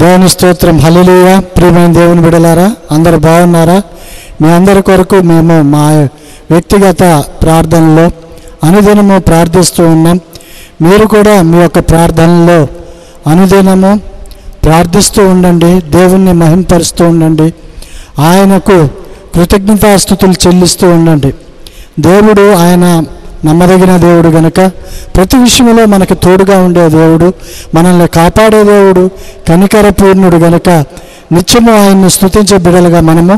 దేవుని స్తోత్రం. హల్లెలూయా. ప్రియమైన దేవుని బిడ్డలారా, అందరూ బాగున్నారా? మీ అందరి కొరకు మేము మా వ్యక్తిగత ప్రార్థనలో అనుదినము ప్రార్థిస్తూ ఉన్నాం. మీరు కూడా మీ యొక్క ప్రార్థనలో అనుదినము ప్రార్థిస్తూ ఉండండి, దేవుణ్ణి మహింపరుస్తూ ఉండండి, ఆయనకు కృతజ్ఞతాస్తుతులు చెల్లిస్తూ ఉండండి. దేవుడు ఆయన నమ్మదగిన దేవుడు గనుక ప్రతి విషయంలో మనకు తోడుగా ఉండే దేవుడు, మనల్ని కాపాడే దేవుడు, కనికరపూర్ణుడు గనుక నిత్యము ఆయన్ని స్తుతించే బిడ్డలుగా మనము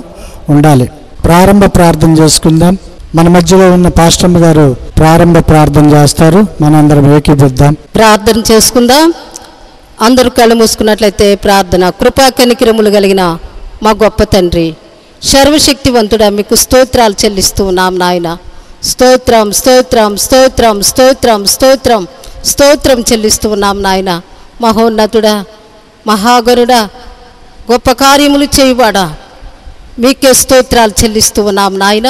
ఉండాలి. ప్రారంభ ప్రార్థన చేసుకుందాం. మన మధ్యలో ఉన్న పాస్టమ్మ గారు ప్రారంభ ప్రార్థన చేస్తారు. మనందరం ఏకీభిద్దాం, ప్రార్థన చేసుకుందాం. అందరూ కళ్ళు మూసుకున్నట్లయితే ప్రార్థన. కృపా కనికరములు కలిగిన మా గొప్ప తండ్రి, సర్వశక్తివంతుడా, మీకు స్తోత్రాలు చెల్లిస్తూ ఉన్నాం నాయన. స్తోత్రం స్తోత్రం స్తోత్రం స్తోత్రం స్తోత్రం స్తోత్రం చెల్లిస్తూ ఉన్నాం నాయన. మహోన్నతుడా, మహాగరుడా, గొప్ప కార్యములు చేయువాడా, మీకే స్తోత్రాలు చెల్లిస్తూ ఉన్నాం నాయన.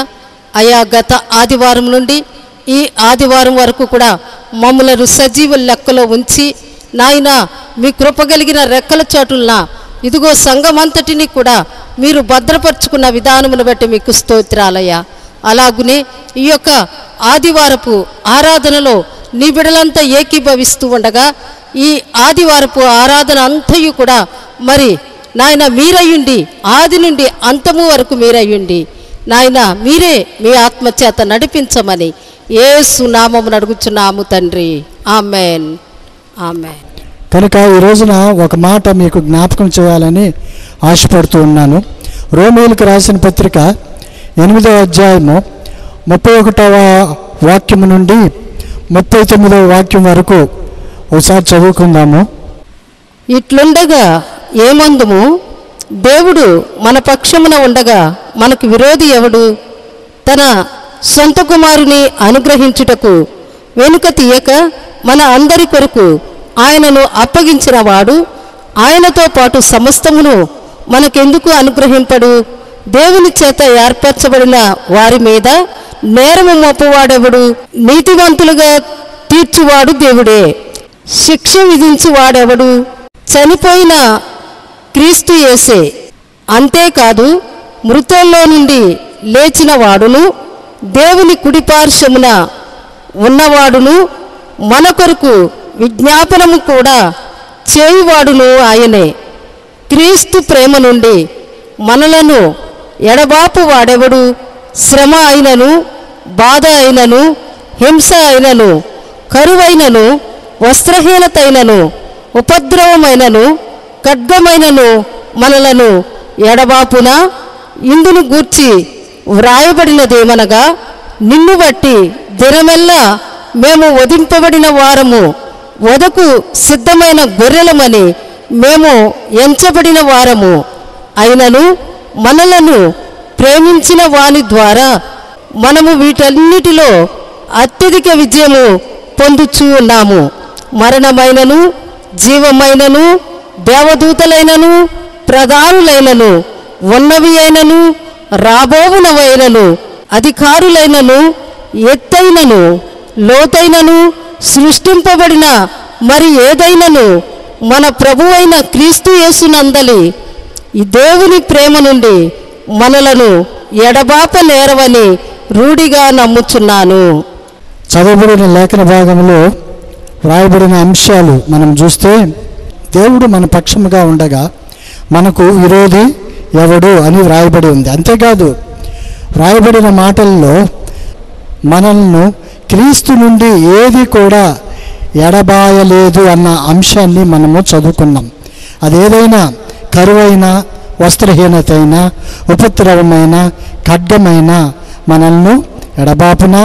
అయా గత ఆదివారం నుండి ఈ ఆదివారం వరకు కూడా మమ్మలను సజీవ లెక్కలో ఉంచి నాయన మీ కృప కలిగిన రెక్కల చాటులన ఇదిగో సంఘమంతటిని కూడా మీరు భద్రపరుచుకున్న విధానమును బట్టి మీకు స్తోత్రాలయ్యా. అలాగునే ఈ యొక్క ఆదివారపు ఆరాధనలో నీ బిడలంతా ఏకీభవిస్తూ ఉండగా ఈ ఆదివారపు ఆరాధన అంతయు కూడా మరి నాయన మీరయ్యుండి ఆది నుండి అంతము వరకు మీరయ్యుండి నాయన మీరే మీ ఆత్మచేత నడిపించమని యేసు నామమున అడుగుచున్నాము తండ్రి. Amen, amen. కనుక ఈ రోజున ఒక మాట మీకు జ్ఞాపకం చేయాలని ఆశపడుతూ ఉన్నాను. రోమీయులకు రాసిన పత్రిక 8వ అధ్యాయము 31వ వాక్యం నుండి 39వ వాక్యం వరకు ఒకసారి చదువుకుందాము. ఇట్లుండగా ఏమందుము, దేవుడు మన పక్షమున ఉండగా మనకు విరోధి ఎవడు? తన సొంత కుమారుని అనుగ్రహించుటకు వెనుక తీయక మన అందరి కొరకు ఆయనను అప్పగించిన వాడు ఆయనతో పాటు సమస్తమును మనకెందుకు అనుగ్రహింపడు? దేవుని చేత ఏర్పరచబడిన వారి మీద నేరము మోపువాడెవడు? నీతివంతులుగా తీర్చువాడు దేవుడే. శిక్ష విధించువాడెవడు? చనిపోయిన క్రీస్తు యేసే. అంతేకాదు మృతుల్లో నుండి లేచిన వాడును దేవుని కుడిపార్శ్వమున ఉన్నవాడును మన కొరకు విజ్ఞాపనము కూడా చేయువాడును ఆయనే. క్రీస్తు ప్రేమ నుండి మనలను ఎడబాపు వాడెవడు? శ్రమ అయినను, బాధ అయినను, హింస అయినను, కరువైనను, వస్త్రహీనతైనను, ఉపద్రవమైనను, ఖడ్గమైనను మనలను ఎడబాపున? ఇందును గూర్చి వ్రాయబడినదేమనగా, నిన్ను బట్టి దినమెల్లా మేము వధింపబడిన వారము, వధకు సిద్ధమైన గొర్రెలమని మేము ఎంచబడిన వారము అయినను మనలను ప్రేమించిన వాని ద్వారా మనము వీటన్నిటిలో అత్యధిక విజయము పొందుచూ ఉన్నాము. మరణమైనను, జీవమైనను, దేవదూతలైనను, ప్రధానులైనను, ఉన్నవి అయినను, రాబోవునవైనను, అధికారులైనను, ఎత్తైనను, లోతైనను, సృష్టింపబడిన మరి ఏదైనను మన ప్రభువైన క్రీస్తు యేసునందలి ఈ దేవుని ప్రేమ నుండి మనలను ఎడబాప నేరవని రూఢిగా నమ్ముచున్నాను. చదవబడిన లేఖన భాగంలో వ్రాయబడిన అంశాలు మనం చూస్తే, దేవుడు మన పక్షముగా ఉండగా మనకు విరోధి ఎవడు అని వ్రాయబడి ఉంది. అంతేకాదు వ్రాయబడిన మాటల్లో మనల్ని క్రీస్తు నుండి ఏది కూడా ఎడబాయలేదు అన్న అంశాన్ని మనము చదువుకున్నాం. అదేదైనా కరువైన, వస్త్రహీనత అయినా, ఉపద్రవమైన, ఖడ్గమైన మనల్ని ఎడబాపునా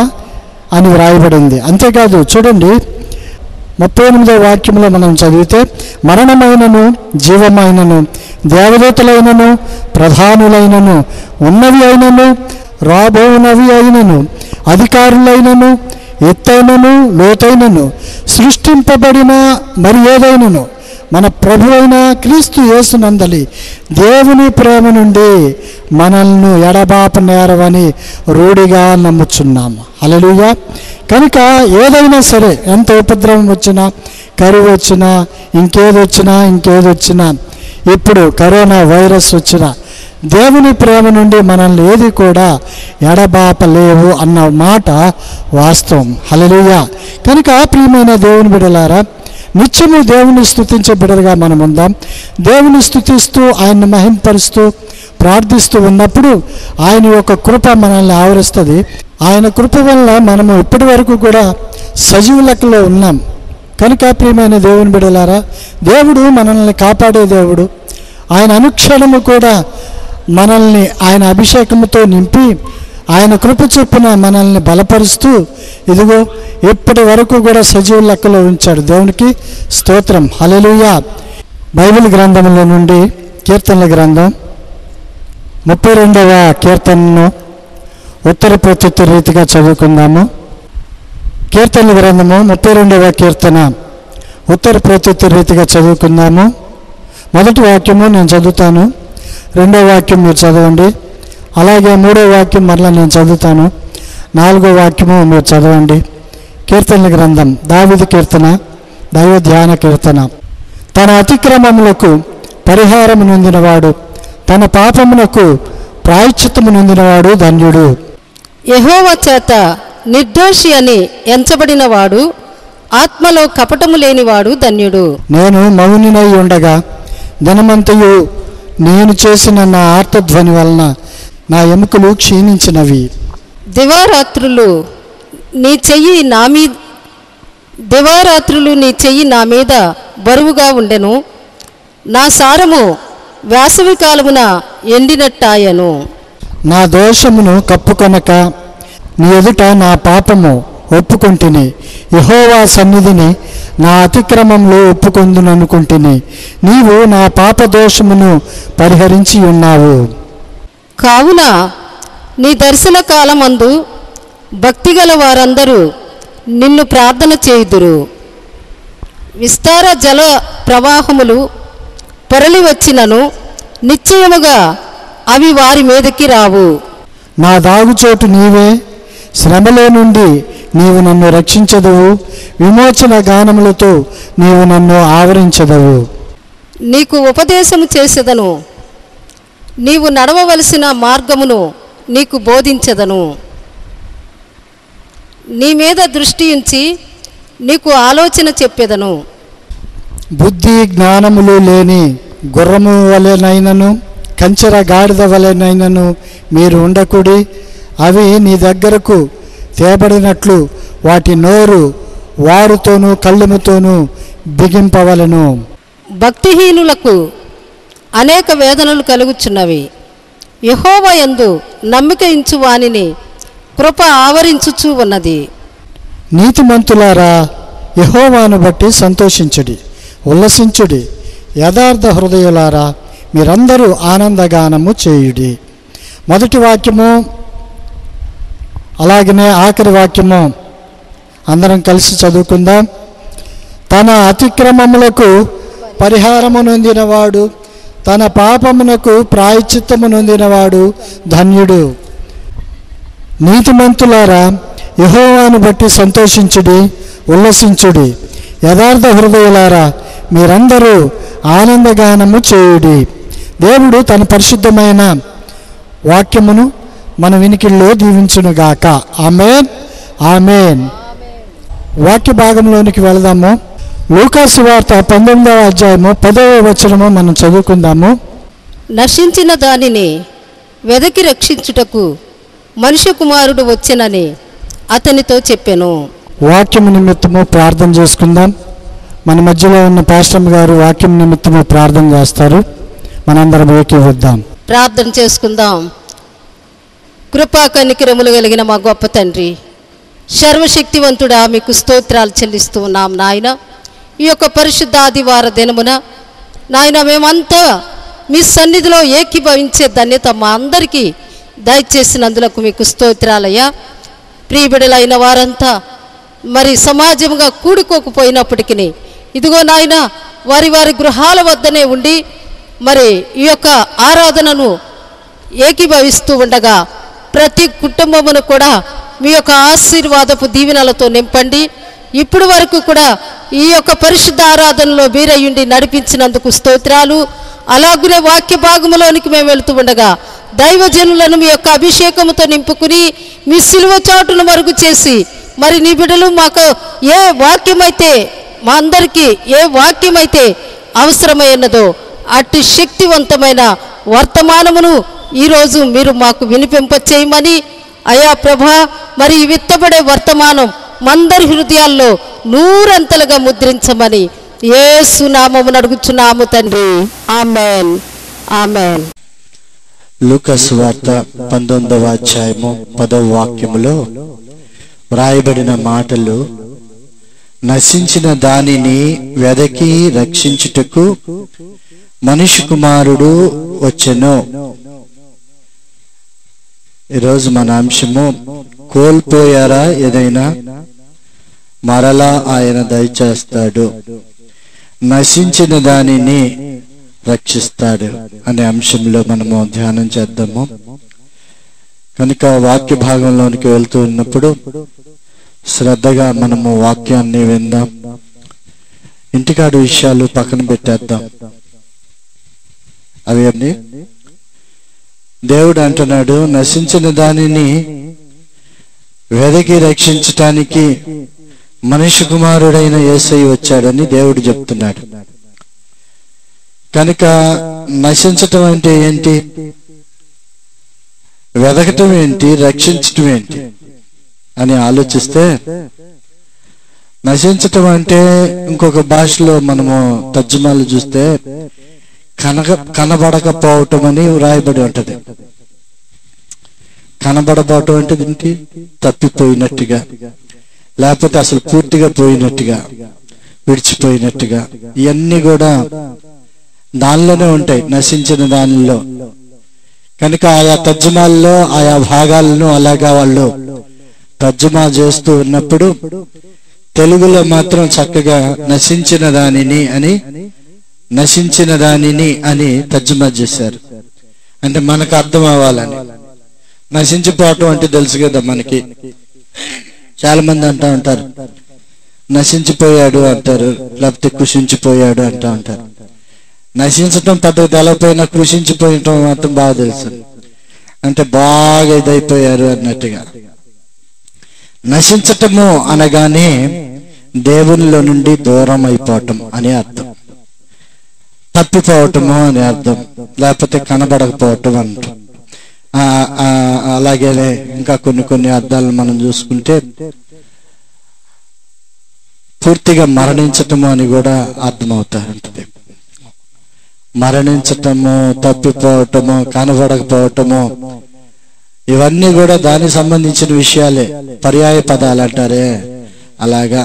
అని వ్రాయబడింది. అంతేకాదు చూడండి 38వ వాక్యంలో మనం చదివితే, మరణమైనను, జీవమైనను, దేవదూతలైనను, ప్రధానులైనను, ఉన్నవి అయినను, రాబోవునవి అయినను, అధికారులైనను, ఎత్తైనను, లోతైనను, సృష్టింపబడిన మరి ఏదైనను మన ప్రభువైన క్రీస్తు యేసునందలి దేవుని ప్రేమ నుండి మనల్ని ఎడబాప నేరవని రూఢిగా నమ్ముచున్నాము. హల్లెలూయా. కనుక ఏదైనా సరే, ఎంత ఉపద్రవం వచ్చినా, కరువు వచ్చినా, ఇంకేదొచ్చినా ఇప్పుడు కరోనా వైరస్ వచ్చిన దేవుని ప్రేమ నుండి మనల్ని ఏది కూడా ఎడబాపలేవు అన్న మాట వాస్తవం. హల్లెలూయా. కనుక ప్రియమైన దేవుని బిడ్డలారా, నిత్యము దేవుని స్తుతించే బిడ్డలుగా మనం ఉందాం. దేవుని స్తుతిస్తూ ఆయన్ని మహింపరుస్తూ ప్రార్థిస్తూ ఉన్నప్పుడు ఆయన యొక్క కృప మనల్ని ఆవరిస్తుంది. ఆయన కృప వల్ల మనము ఇప్పటి వరకు కూడా సజీవ లెక్కలో ఉన్నాం. కనుక ప్రియమైన దేవుని బిడ్డలారా, దేవుడు మనల్ని కాపాడే దేవుడు. ఆయన అనుక్షణము కూడా మనల్ని ఆయన అభిషేకముతో నింపి ఆయన కృప చొప్పున మనల్ని బలపరుస్తూ ఇదిగో ఇప్పటి వరకు కూడా సజీవ లెక్కలో ఉంచాడు. దేవునికి స్తోత్రం. హల్లెలూయా. బైబిల్ గ్రంథంలో నుండి కీర్తనల గ్రంథం 32వ కీర్తనను ఉత్తర ప్రత్యుత్తర రీతిగా చదువుకుందాము. కీర్తనల గ్రంథము 32వ కీర్తన ఉత్తర ప్రత్యుత్తర రీతిగా చదువుకుందాము. మొదటి వాక్యము నేను చదువుతాను, రెండవ వాక్యం మీరు చదవండి. అలాగే మూడవ వాక్యం మరలా నేను చదువుతాను, నాలుగో వాక్యము మీరు చదవండి. కీర్తనల గ్రంథం దావీదు కీర్తన, దైవ ధ్యాన కీర్తన. తన అతిక్రమములకు పరిహారము నొందినవాడు, తన పాపమునకు ప్రాయశ్చిత్తము నొందినవాడు ధన్యుడు. యెహోవా చేత నిర్దోషి అని ఎంచబడినవాడు, ఆత్మలో కపటము లేనివాడు ధన్యుడు. నేను మౌనినై ఉండగా దినమంతయు నేను చేసిన నా ఆర్తధ్వని వలన నా ఎముకలు క్షీణించినవి. దివారాత్రులు నీ చెయ్యి నా మీద బరువుగా ఉండెను, నా సారము వేసవి కాలమున ఎండినట్టాయను. నా దోషమును కప్పుకొనక నీ ఎదుట నా పాపము ఒప్పుకొంటిని. యెహోవా సన్నిధిని నా అతిక్రమంలో ఒప్పుకొందుననుకుంటుని. నీవు నా పాప దోషమును పరిహరించి ఉన్నావు. కావున నీ దర్శన కాలమందు భక్తిగల వారందరూ నిన్ను ప్రార్థన చేయుదురు. విస్తార జల ప్రవాహములు పొరలి వచ్చినను నిశ్చయముగా అవి వారి మీదకి రావు. నా దాగుచోటు నీవే, శ్రమలో నుండి నీవు నన్ను రక్షించదవు, విమోచన గానములతో నీవు నన్ను ఆవరించదవు. నీకు ఉపదేశము చేసేదను, నీవు నడవవలసిన మార్గమును నీకు బోధించదను. నీ మీద దృష్టి ఉంచి నీకు ఆలోచన చెప్పెదను. బుద్ధి జ్ఞానములు లేని గుర్రము వలెనైనను కంచెర గాడిద వలెనైనను మీరు ఉండకుడి. అవి నీ దగ్గరకు తేబడినట్లు వాటి నోరు వారుతోనూ కళ్ళెముతోనూ బిగింపవలను. భక్తిహీనులకు అనేక వేదనలు కలుగుచున్నవి. యెహోవా యందు నమ్మిక ఇంచు వానిని కృప ఆవరించుచూ ఉన్నది. నీతిమంతులారా, యెహోవాను బట్టి సంతోషించుడి, ఉల్లసించుడి. యథార్థ హృదయులారా, మీరందరూ ఆనందగానము చేయుడి. మొదటి వాక్యము అలాగనే ఆఖరి వాక్యము అందరం కలిసి చదువుకుందాం. తన అతిక్రమములకు పరిహారము నొందినవాడు, తన పాపమునకు ప్రాయశ్చిత్తము నొందినవాడు ధన్యుడు. నీతిమంతులారా, యెహోవాను బట్టి సంతోషించుడి, ఉల్లసించుడి. యథార్థ హృదయులారా, మీరందరూ ఆనందగానము చేయుడి. దేవుడు తన పరిశుద్ధమైన వాక్యమును మన వినికిల్లో దీవించునుగాక. ఆమేన్, ఆమేన్. వాక్య భాగంలోనికి వెళదాము. లూకాసు వార్త 19వ అధ్యాయము 10వ వచనము మనం చదువుకుందాము. నశించిన దానిని వెదకి రక్షించుటకు మనుష్య కుమారుడు వచ్చెనని అతనితో చెప్పెను. వాక్యము నిమిత్తము ప్రార్థన చేసుకుందాం. మన మధ్యలో ఉన్న పాస్టర్ గారు వాక్యం నిమిత్తము ప్రార్థన చేస్తారు. మనందరం ఏకీవద్దాం, ప్రార్థన చేసుకుందాం. కృపా కనికరములు కలిగిన మా గొప్ప తండ్రి, సర్వశక్తివంతుడా, మీకు స్తోత్రాలు చెల్లిస్తూ ఉన్నాం నాయన. ఈ యొక్క పరిశుద్ధ ఆదివార దినమున నాయన మేమంతా మీ సన్నిధిలో ఏకీభవించే ధన్యత మా అందరికీ దయచేసినందులకు మీకు స్తోత్రాలయ్యా. ప్రియబిడలైన వారంతా మరి సమాజంగా కూడుకోకపోయినప్పటికీ ఇదిగో నాయన వారి వారి గృహాల వద్దనే ఉండి మరి ఈ యొక్క ఆరాధనను ఏకీభవిస్తూ ఉండగా ప్రతి కుటుంబమును కూడా మీ యొక్క ఆశీర్వాదపు దీవెనలతో నింపండి. ఇప్పుడు వరకు కూడా ఈ యొక్క పరిశుద్ధ ఆరాధనలో మీరయ్యుండి నడిపించినందుకు స్తోత్రాలు. అలాగునే వాక్య భాగంలోనికి మేము వెళుతూ ఉండగా దైవజనులను మీ యొక్క అభిషేకముతో నింపుకుని మీ సిలువ చాటును మరుగు చేసి మరి నీ బిడ్డలు మాకు ఏ వాక్యమైతే మా అందరికీ ఏ వాక్యమైతే అవసరమైనదో అట్టి శక్తివంతమైన వర్తమానమును ఈరోజు మీరు మాకు వినిపింప చేయమని అయా ప్రభా, మరి విత్తబడే వర్తమానం మందరి హృదయాల్లో నూరంతలుగా ముద్రించమని యేసు నామమున అడుగుచున్నాము తండ్రి. ఆమేన్, ఆమేన్. లూకాసు సువార్త 19వ అధ్యాయము 10వ వాక్యములో వ్రాయబడిన మాటలు, నశించిన దానిని వెదకి రక్షించుటకు మనిషి కుమారుడు వచ్చెను. ఈరోజు మన అంశము, కోల్పోయారా ఏదైనా, మరలా ఆయన దయచేస్తాడు, నశించిన దానిని రక్షిస్తాడు అనే అంశంలో మనము ధ్యానం చేద్దాము. కనుక వాక్య భాగంలోనికి వెళ్తూ ఉన్నప్పుడు శ్రద్ధగా మనము వాక్యాన్ని విందాం. ఇంటికాడు విషయాలు పక్కన పెట్టేద్దాం. అవి అన్ని దేవుడు అంటున్నాడు, నశించిన దానిని వెదకి రక్షించటానికి మనిషి కుమారుడైన యేసయ్య వచ్చాడని దేవుడు చెప్తున్నాడు. కనుక నశించటం అంటే ఏంటి, వెదకటం ఏంటి, రక్షించటం ఏంటి అని ఆలోచిస్తే, నశించటం అంటే ఇంకొక భాషలో మనము తర్జుమాలు చూస్తే కనబడకపోవటం అని వ్రాయబడి ఉంటది. కనబడపోవటం అంటే ఏంటి, తప్పిపోయినట్టుగా, లేకపోతే అసలు పూర్తిగా పోయినట్టుగా, విడిచిపోయినట్టుగా, ఇవన్నీ కూడా దానిలోనే ఉంటాయి, నశించిన దానిలో. కనుక ఆయా తర్జుమాల్లో ఆయా భాగాలను అలాగా వాళ్ళు తర్జుమా చేస్తూ ఉన్నప్పుడు తెలుగులో మాత్రం చక్కగా నశించిన దానిని అని తర్జుమా చేశారు. అంటే మనకు అర్థం అవ్వాలని. నశించిపోవటం అంటే తెలుసు కదా మనకి. చాలా మంది అంటూ ఉంటారు నశించిపోయాడు అంటారు, లేకపోతే కృషించిపోయాడు అంటూ ఉంటారు. నశించటం పెద్దగా తెలవపోయినా కృషించిపోయటం మాత్రం బాగా తెలుసు. అంటే బాగా ఇదైపోయారు అన్నట్టుగా. నశించటము అనగానే దేవునిలో నుండి దూరం అయిపోవటం అని అర్థం, తప్పిపోవటము అని అర్థం, లేకపోతే కనబడకపోవటం అంటాం. అలాగే ఇంకా కొన్ని అర్థాలను మనం చూసుకుంటే పూర్తిగా మరణించటము అని కూడా అర్థమవుతారంటది. మరణించటము, తప్పిపోవటము, కనబడకపోవటము, ఇవన్నీ కూడా దానికి సంబంధించిన విషయాలే, పర్యాయ పదాలు అంటారే అలాగా.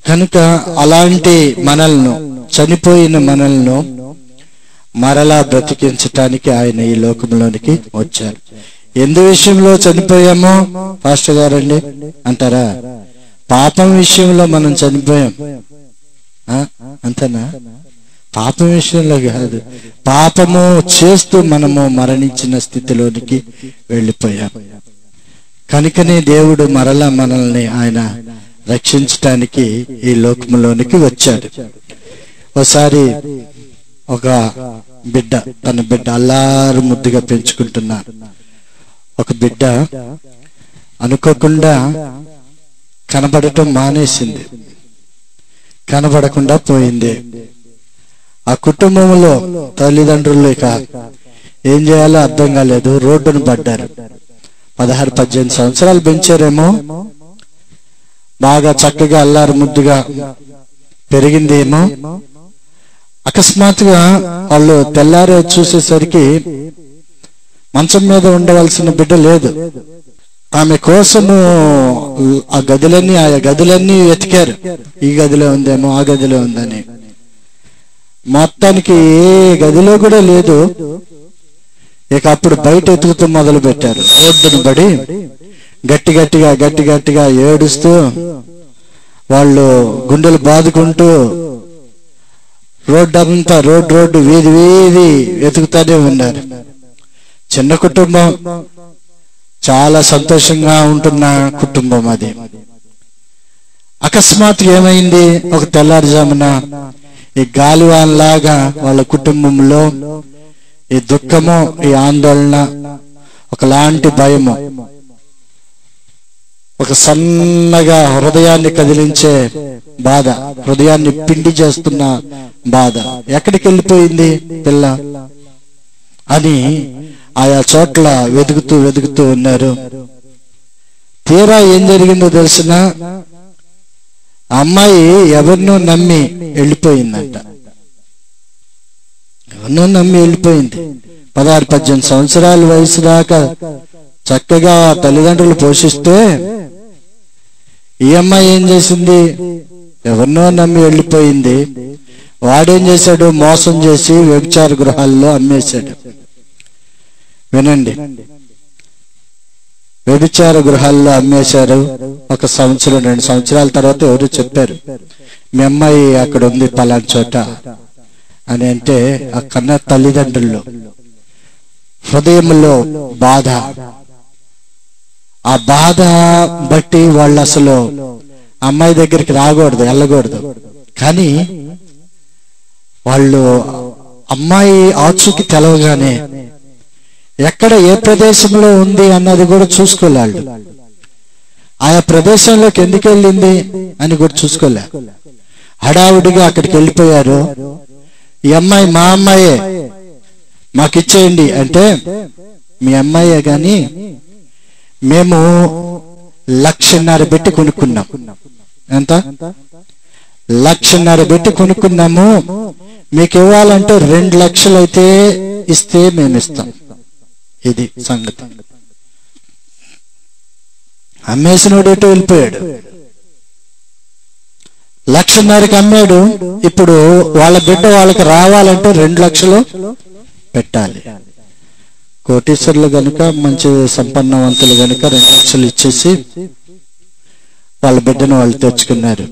కనుక అలాంటి మనల్ని, చనిపోయిన మనల్ని మరలా బ్రతికించటానికి ఆయన ఈ లోకంలోనికి వచ్చారు. ఎందు విషయంలో చనిపోయామో పాస్టర్ గారండి అంటారా? పాపం విషయంలో మనం చనిపోయాం అంతేనా? పాపం విషయంలో కాదు, పాపము చేస్తూ మనము మరణించిన స్థితిలోనికి వెళ్ళిపోయాం. కనుకనే దేవుడు మరలా మనల్ని ఆయన రక్షించటానికి ఈ లోకంలోనికి వచ్చాడు. ఒకసారి ఒక బిడ్డ, తన బిడ్డ అల్లారు ముద్దుగా పెంచుకుంటున్నారు. ఒక బిడ్డ అనుకోకుండా కనబడటం మానేసింది, కనబడకుండా పోయింది. ఆ కుటుంబంలో తల్లిదండ్రులు ఇక ఏం చేయాలో అర్థం కాలేదు, రోడ్డును పడ్డారు. 16-18 సంవత్సరాలు పెంచారేమో, బాగా చక్కగా అల్లారు ముద్దుగా పెరిగిందేమో. అకస్మాత్తుగా వాళ్ళు తెల్లారే చూసేసరికి మంచం మీద ఉండవలసిన బిడ్డ లేదు. ఆమె కోసము ఆ గదులన్నీ వెతికారు, ఈ గదిలో ఉందేమో, ఆ గదిలో ఉందని. మొత్తానికి ఏ గదిలో కూడా లేదు. ఇక అప్పుడు బయట ఎతుకుతూ మొదలు పెట్టారు. రోడ్డును పడి గట్టిగా ఏడుస్తూ వాళ్ళు గుండెలు బాదుకుంటూ రోడ్డు వీధి వెతుకుతానే ఉన్నారు. చిన్న కుటుంబం, చాలా సంతోషంగా ఉంటున్న కుటుంబం అది. అకస్మాత్తుగా ఏమైంది, ఒక తెల్లారుజామున ఈ గాలివాన్లాగా వాళ్ళ కుటుంబంలో ఈ దుఃఖము, ఈ ఆందోళన, ఒకలాంటి భయము, ఒక సన్నగా హృదయాన్ని కదిలించే బాధ, హృదయాన్ని పిండి చేస్తున్న బాధ. ఎక్కడికి వెళ్ళిపోయింది పిల్ల అని ఆయా చోట్ల వెతుకుతూ ఉన్నారు. తీరా ఏం జరిగిందో తెలిసిన, అమ్మాయి ఎవరినో నమ్మి వెళ్ళిపోయిందంట. ఎవరినో నమ్మి వెళ్ళిపోయింది. 16-18 సంవత్సరాల వయసు దాకా చక్కగా తల్లిదండ్రులు పోషిస్తే ఈ అమ్మాయి ఏం చేసింది? ఎవరినో నమ్మి వెళ్ళిపోయింది. వాడేం చేశాడు? మోసం చేసి వ్యభిచార గృహాల్లో అమ్మేశాడు. వినండి, వ్యభిచార గృహాల్లో అమ్మేశారు. 1 సంవత్సరం 2 సంవత్సరాల తర్వాత ఎవరు చెప్పారు, మీ అమ్మాయి అక్కడ ఉంది పలానా చోట అని. అంటే ఆ కన్న తల్లిదండ్రులు హృదయంలో బాధ, ఆ బాధ బట్టి వాళ్ళు అసలు అమ్మాయి దగ్గరికి రాకూడదు, వెళ్ళకూడదు. కానీ వాళ్ళు అమ్మాయి ఆచూకి తెలవగానే ఎక్కడ ఏ ప్రదేశంలో ఉంది అన్నది కూడా చూసుకోలేడు. ఆయా ప్రదేశంలోకి ఎందుకు వెళ్ళింది అని కూడా చూసుకోలే. హడావుడిగా అక్కడికి వెళ్ళిపోయారు. ఈ అమ్మాయి మా అమ్మాయే, మాకు ఇచ్చేయండి అంటే, మీ అమ్మాయే గాని మేము 1,50,000 పెట్టి కొనుక్కున్నాం. ఎంత? 1,50,000 పెట్టి కొనుక్కున్నాము. మీకు ఇవ్వాలంటే 2 లక్షలు అయితే ఇస్తే మేము ఇస్తాం. ఇది సంగతి. అమ్మేసినోడు ఎటు వెళ్ళిపోయాడు. 1,50,000కి అమ్మాడు. ఇప్పుడు వాళ్ళ బిడ్డ వాళ్ళకి రావాలంటే 2 లక్షలు పెట్టాలి. కోటీశ్వరులు గనుక, మంచి సంపన్నవంతులు గనుక 2 లక్షలు ఇచ్చేసి వాళ్ళ బిడ్డను వాళ్ళు తెచ్చుకున్నారు.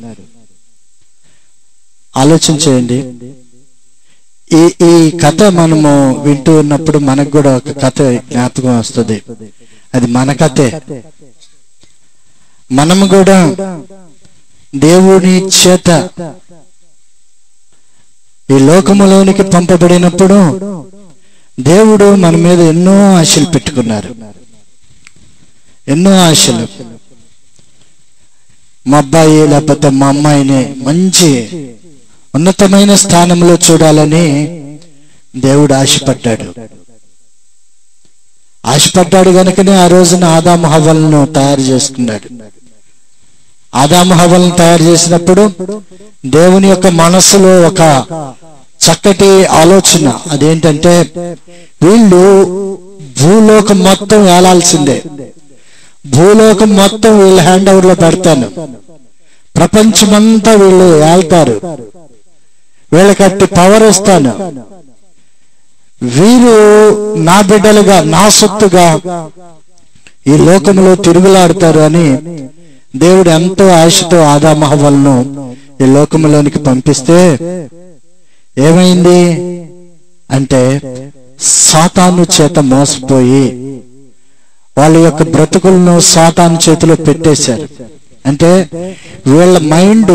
ఆలోచించేయండి. ఈ కథ మనము వింటూ ఉన్నప్పుడు మనకు కూడా ఒక కథ జ్ఞాపకం వస్తుంది. అది మన కథే. మనము కూడా దేవుని చేత ఈ లోకములోనికి పంపబడినప్పుడు దేవుడు మన మీద ఎన్నో ఆశలు పెట్టుకున్నారు. ఎన్నో ఆశలు. మా అబ్బాయి లేకపోతే మా అమ్మాయిని మంచి ఉన్నతమైన స్థానంలో చూడాలని దేవుడు ఆశపడ్డాడు గనుకనే ఆ రోజున ఆదాము హవ్వలను తయారు చేసుకున్నాడు. ఆదాము హవ్వలను తయారు చేసినప్పుడు దేవుని యొక్క మనసులో ఒక చక్కటి ఆలోచన. అదేంటంటే, వీళ్ళు భూలోకం మొత్తం ఏలాల్సిందే. భూలోకం మొత్తం వీళ్ళ హ్యాండ్ ఓవర్ లో పెడతాను. ప్రపంచమంతా వీళ్ళు ఏళ్తారు. వీళ్ళకట్టి పవర్ ఇస్తాను. వీరు నా బిడ్డలుగా, నా సొత్తుగా ఈ లోకంలో తిరుగులాడతారు అని దేవుడు ఎంతో ఆశతో ఆదాము హవ్వలను ఈ లోకంలోనికి పంపిస్తే ఏమైంది అంటే, సాతాను చేత మోసపోయి వాళ్ళ యొక్క బ్రతుకులను సాతాను చేతిలో పెట్టేశారు. అంటే వీళ్ళ మైండ్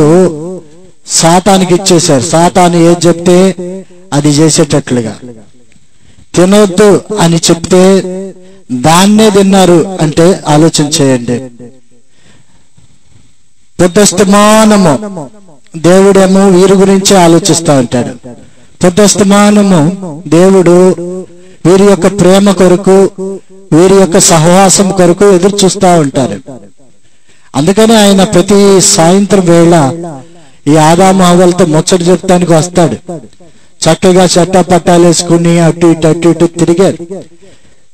సాతానికి ఇచ్చేశారు. సాతాను ఏది చెప్తే అది చేసేటట్లుగా. తినొద్దు అని చెప్తే దాన్నే తిన్నారు. అంటే ఆలోచన చేయండి. పొద్దస్తమానము దేవుడేమో వీరి గురించి ఆలోచిస్తూ ఉంటాడు. పొద్దస్తమానము దేవుడు వీరి యొక్క ప్రేమ కొరకు, వీరి యొక్క సహవాసం కొరకు ఎదురు చూస్తూ ఉంటారు. అందుకని ఆయన ప్రతి సాయంత్రం వేళ ఈ ఆదాము హవ్వలతో ముచ్చట చెప్తానికి వస్తాడు. చక్కగా చట్టా పట్టాలు వేసుకుని అటు ఇటు తిరిగారు.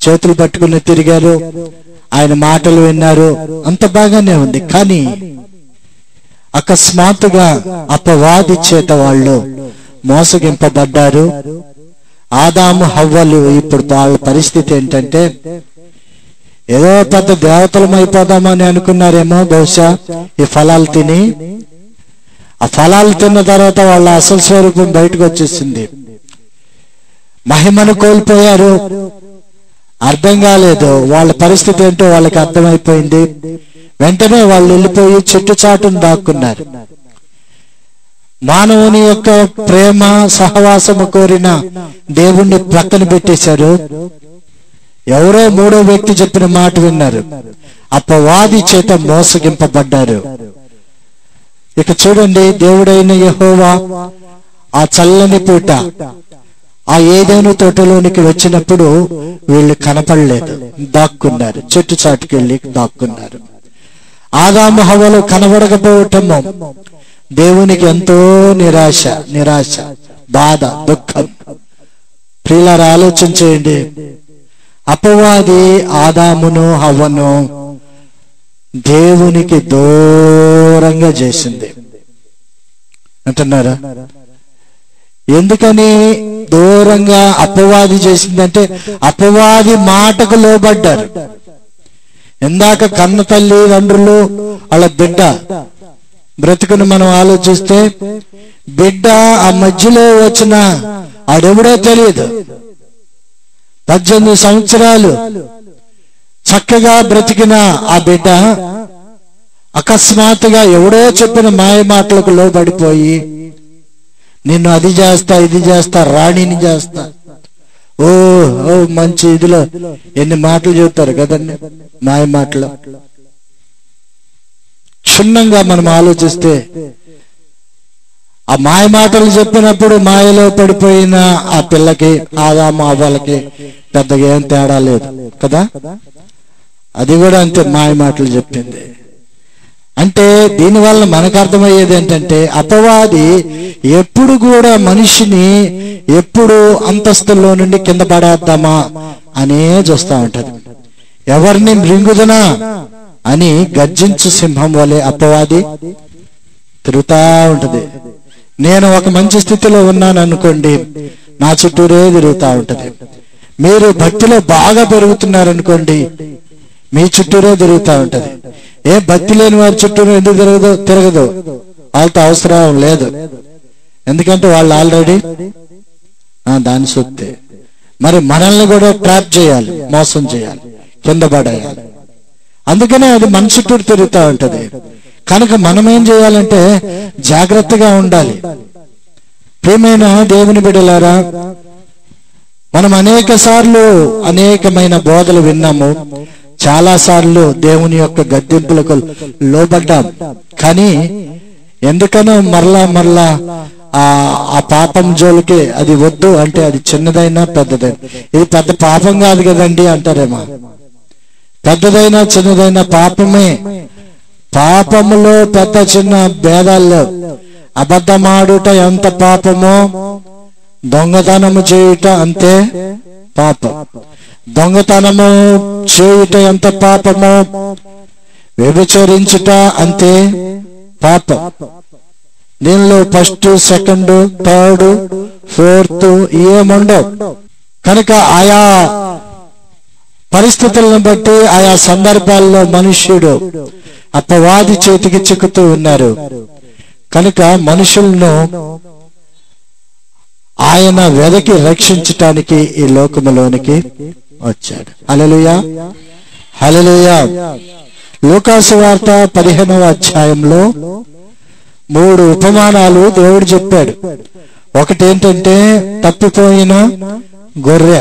చేతులు పట్టుకుని తిరిగారు. ఆయన మాటలు విన్నారు. అంత బాగానే ఉంది. కానీ అకస్మాత్తుగా అపవాది చేత వాళ్ళు మోసగింపబడ్డారు. ఆదాము హవ్వలు ఇప్పుడు వాళ్ళ పరిస్థితి ఏంటంటే, ఏదో పెద్ద దేవతలం అయిపోదామని అనుకున్నారేమో బహుశా ఈ ఫలాలు తిని. ఆ ఫలాలు తిన్న తర్వాత వాళ్ళ అసలు స్వరూపం బయటకు వచ్చేసింది. మహిమను కోల్పోయారు. అర్థం కాలేదు. వాళ్ళ పరిస్థితి ఏంటో వాళ్ళకి అర్థమైపోయింది. వెంటనే వాళ్ళు వెళ్ళిపోయి చెట్టు చాటును దాక్కున్నారు. మానవుని యొక్క ప్రేమ సహవాసము కోరిన దేవుణ్ణి ప్రక్కన పెట్టేశారు. ఎవరో మూడో వ్యక్తి చెప్పిన మాట విన్నారు, అపవాది చేత మోసగింపబడ్డారు. ఇక చూడండి, దేవుడైన యెహోవా ఆ చల్లని పూట ఆ ఏదైనా తోటలోనికి వచ్చినప్పుడు వీళ్ళు కనపడలేదు, దాక్కున్నారు, చెట్టు చాటుకెళ్ళి దాక్కున్నారు. ఆదాము హవ్వలు కనబడకపోవటము దేవునికి ఎంతో నిరాశ, బాధ, దుఃఖం. ప్రియులారా, ఆలోచన చేయండి. అపవాది ఆదామును హవ్వను దేవునికి దూరంగా చేసింది అంటున్నారా? ఎందుకని దూరంగా అపవాది చేసిందంటే అపవాది మాటకు లోబడ్డారు. ఇందాక కన్న తల్లి తండ్రులు వాళ్ళ బిడ్డ బ్రతుకును మనం ఆలోచిస్తే, బిడ్డ ఆ మధ్యలో వచ్చిన ఆడెవడో తెలియదు, 18 సంవత్సరాలు చక్కగా బ్రతికిన ఆ బిడ్డ అకస్మాత్తుగా ఎవడో చెప్పిన మాయ మాటలకు లోబడిపోయి, నిన్ను అది చేస్తా, ఇది చేస్తా, రాణిని చేస్తా, ఓ మంచి ఇదిలో ఎన్ని మాటలు చెబుతారు కదండి, మాయ మాటలు. క్షుణ్ణంగా మనం ఆలోచిస్తే ఆ మాయ మాటలు చెప్పినప్పుడు మాయలో పడిపోయిన ఆ పిల్లకి, ఆదాము హవ్వలకి పెద్దగా ఏం తేడా లేదు కదా. అది కూడా అంతే, మాయ మాటలు చెప్పింది. అంటే దీనివల్ల మనకు అర్థమయ్యేది ఏంటంటే, అపవాది ఎప్పుడు కూడా మనిషిని ఎప్పుడు అంతస్తులో నుండి కింద పడేద్దామా అనే చూస్తా ఉంటది. ఎవరిని మృంగుదనా అని గర్జించు సింహం వలె అపవాది తిరుగుతా ఉంటది. నేను ఒక మంచి స్థితిలో ఉన్నాను అనుకోండి, నా చుట్టూరే తిరుగుతా ఉంటది. మీరు భక్తిలో బాగా పెరుగుతున్నారనుకోండి, మీ చుట్టూరే తిరుగుతా ఉంటది. ఏ భక్తి లేని వారి చుట్టూరు ఎందుకు తిరగదు? వాళ్ళతో అవసరం లేదు, ఎందుకంటే వాళ్ళు ఆల్రెడీ దాని సొత్తే. మరి మనల్ని కూడా ట్రాప్ చేయాలి, మోసం చేయాలి, కింద పడేయాలి. అందుకనే అది మన చుట్టూరు తిరుగుతూ ఉంటది. కనుక మనం ఏం చేయాలంటే జాగ్రత్తగా ఉండాలి. ప్రియమైన దేవుని బిడ్డలారా, మనం అనేక సార్లు అనేకమైన బోధలు విన్నాము, చాలా సార్లు దేవుని యొక్క గద్దింపులకు లోబడ్డాం. కానీ ఎందుకనో మరలా ఆ పాపం జోలికి అది వద్దు అంటే, అది చిన్నదైనా పెద్దదైనా, ఇది పెద్ద పాపం కాదు కదండి అంటారేమో. పెద్దదైనా చిన్నదైనా పాపమే. పాపములో పెద్ద చిన్న భేదాల్లో అబద్ధమాడుట ఎంత పాపమో, దొంగతనము చేయుట అంతే పాపం. దొంగతనము చేయుట ఎంత పాపమో, వ్యభిచరించుట అంతే పాపం. దీనిలో ఫస్ట్, సెకండ్, థర్డ్, ఫోర్త్ ఏముండవు. కనుక ఆయా పరిస్థితులను బట్టి ఆయా సందర్భాల్లో మనుష్యుడు అపవాది చేతికి చిక్కుతూ ఉన్నారు. కనుక మనుషులను ఆయన వెదకి రక్షించటానికి ఈ లోకములోనికి వచ్చాడు. హల్లెలూయా, హల్లెలూయా. లూకాసు వార్త 15వ అధ్యాయంలో 3 ఉపమానాలు దేవుడు చెప్పాడు. ఒకటి ఏంటంటే, తప్పిపోయిన గొర్రె.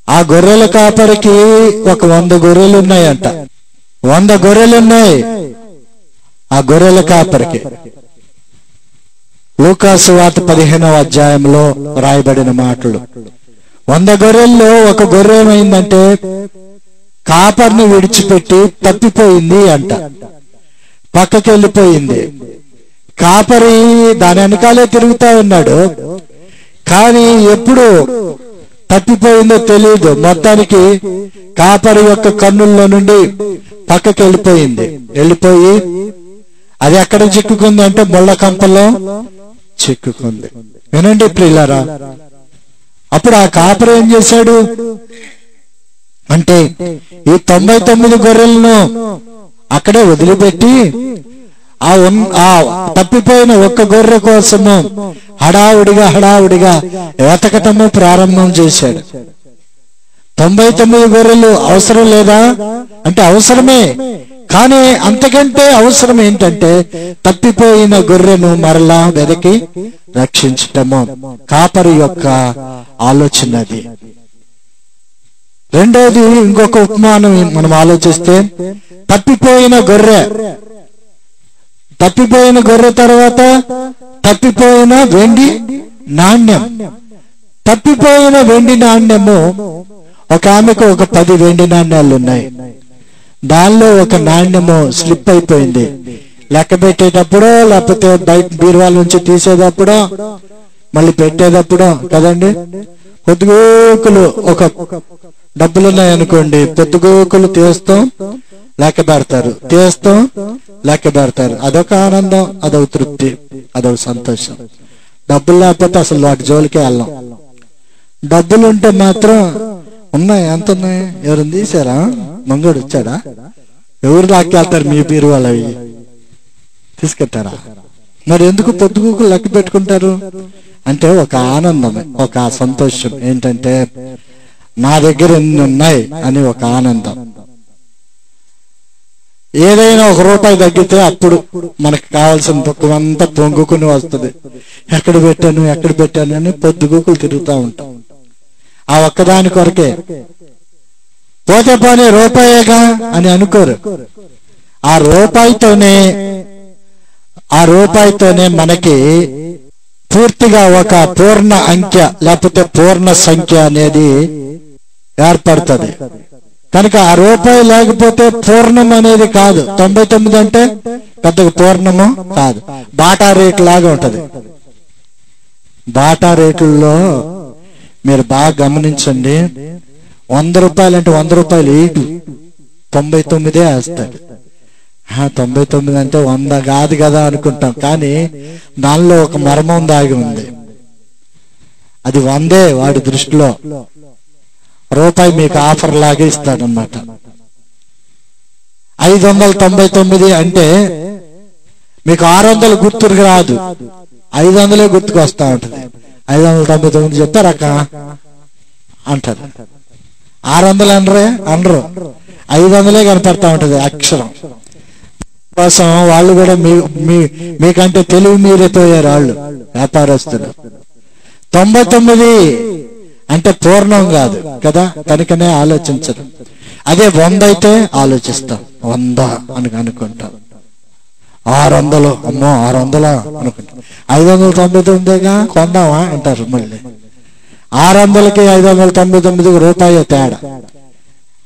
ఆ గొర్రెల కాపరికి ఒక 100 గొర్రెలు ఉన్నాయంట. 100 గొర్రెలున్నాయి ఆ గొర్రెల కాపరికి. లూకాసు వార్త 15వ అధ్యాయంలో రాయబడిన మాటలు. 100 గొర్రెల్లో ఒక గొర్రె ఏమైందంటే, కాపర్ని విడిచిపెట్టి తప్పిపోయింది అంట, పక్కకి వెళ్ళిపోయింది. కాపరి దాని వెనకాలే తిరుగుతా ఉన్నాడు, కానీ ఎప్పుడు తప్పిపోయిందో తెలియదు. మొత్తానికి కాపరి యొక్క కన్నుల్లో నుండి పక్కకి వెళ్ళిపోయి అది ఎక్కడ చిక్కుకుంది అంటే ముళ్ళ కంపలో చిక్కుకుంది. వినండి ప్రియులారా, అప్పుడు ఆ కాపరి ఏం చేశాడు అంటే, ఈ 99 గొర్రెలను అక్కడే వదిలిపెట్టి ఆ తప్పిపోయిన ఒక్క గొర్రె కోసము హడావుడిగా వెతకటము ప్రారంభం చేశాడు. 99 గొర్రెలు అవసరం లేదా అంటే అవసరమే, కానీ అంతకంటే అవసరం ఏంటంటే తప్పిపోయిన గొర్రెను మరలా వెదకి రక్షించటము కాపరి యొక్క ఆలోచన అది. రెండోది ఇంకొక ఉపమానం మనం ఆలోచిస్తే, తప్పిపోయిన గొర్రె తర్వాత తప్పిపోయిన వెండి నాణ్యం. తప్పిపోయిన వెండి నాణ్యము, ఒక ఆమెకు ఒక 10 వెండి నాణ్యాలు ఉన్నాయి. దానిలో ఒక నాణ్యము స్లిప్ అయిపోయింది. లెక్క పెట్టేటప్పుడు, లేకపోతే బయట బీరువాల నుంచి తీసేటప్పుడు, మళ్ళీ పెట్టేటప్పుడు కదండి, పొద్దుగోకులు ఒక డబ్బులు ఉన్నాయనుకోండి, పొద్దుగోకులు తీస్తాం లెక్క పెడతారు, తీస్తాం లెక్క పెడతారు. అదొక ఆనందం, అదొక తృప్తి, అదొక సంతోషం. డబ్బులు లేకపోతే అసలు వాటి జోలికే వెళ్ళాం. డబ్బులు ఉంటే మాత్రం ఉన్నాయి, ఎంత ఉన్నాయి, ఎవరిని తీసారా, మంగోడు వచ్చాడా, ఎవరు లాక్కెళ్తారు మీ పేరు వాళ్ళు, అవి తీసుకెళ్తారా? మరి ఎందుకు పొద్దుగూకులు లెక్క పెట్టుకుంటారు అంటే ఒక ఆనందమే, ఒక సంతోషం. ఏంటంటే నా దగ్గర ఎన్ని ఉన్నాయి అని ఒక ఆనందం. ఏదైనా ₹1 తగ్గితే అప్పుడు మనకు కావాల్సిన పొక్కుమంతా పొంగుకుని వస్తుంది. ఎక్కడ పెట్టాను అని పొద్దుగూకులు తిరుగుతూ ఉంటాం. ఆ ఒక్కదాని కొరకే. పోతే పోనీ రూపాయేగా అని అనుకోరు. ఆ రూపాయితోనే మనకి పూర్తిగా ఒక పూర్ణ అంకె లేకపోతే పూర్ణ సంఖ్య అనేది ఏర్పడుతుంది. కనుక ఆ రూపాయి లేకపోతే పూర్ణం అనేది కాదు. 99 అంటే పెద్దగా పూర్ణము కాదు. బాటా రేటు లాగా ఉంటది. బాటా రేట్లలో మీరు బాగా గమనించండి, ₹100 అంటే ₹100 ఏటు 99 వేస్తాడు. 99 అంటే 100 కాదు కదా అనుకుంటాం, కానీ దానిలో ఒక మర్మం దాగి ఉంది. అది 100 వాడి దృష్టిలో. ₹1 మీకు ఆఫర్ లాగా ఇస్తాడనమాట. 599 అంటే మీకు 600 గుర్తుకు రాదు, 500 గుర్తుకు వస్తా ఉంటది. 599 చెప్తారు అక్క అంటారు. 600 అనరు, 500 కనపడతా ఉంటది అక్షరం కోసం. వాళ్ళు కూడా మీకంటే తెలివి మీరిపోయారు వాళ్ళు, వ్యాపారస్తులు. 99 అంటే పూర్ణం కాదు కదా, కనుకనే ఆలోచించరు. అదే 100 అయితే ఆలోచిస్తాం, 100 అని అనుకుంటాం. 600, అమ్మో 600 అనుకుంటాం. 599గా కొందామా అంటారు. మళ్ళీ 600కి 599కి ₹1 తేడా.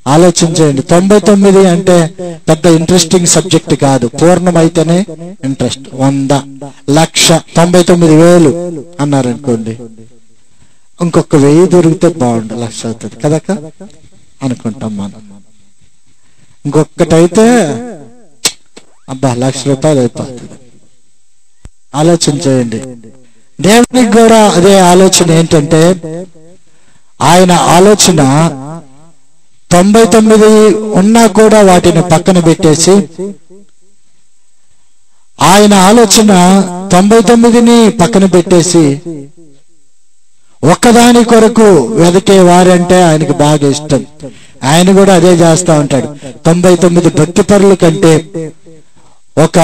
ఆలోచించండి. 99 అంటే పెద్ద ఇంట్రెస్టింగ్ సబ్జెక్ట్ కాదు, పూర్ణం అయితేనే ఇంట్రెస్ట్. 100, 1,99,000 అన్నారనుకోండి, ఇంకొక 1000 దొరికితే బాగుండు, 1,00,000 అవుతుంది కదక్క అనుకుంటాం మనం. ఇంకొకటైతే అబ్బా ₹1,00,000 అయిపోతుంది. ఆలోచించేయండి. దేవునికి కూడా అదే ఆలోచన. ఏంటంటే ఆయన ఆలోచన 99 ఉన్నా కూడా వాటిని పక్కన పెట్టేసి, ఆయన ఆలోచన 99ని పక్కన పెట్టేసి ఒక్కదాని కొరకు వెదకే వారంటే ఆయనకు బాగా ఇష్టం. ఆయన కూడా అదే చేస్తా ఉంటాడు. 99 భక్తి పరుల కంటే ఒక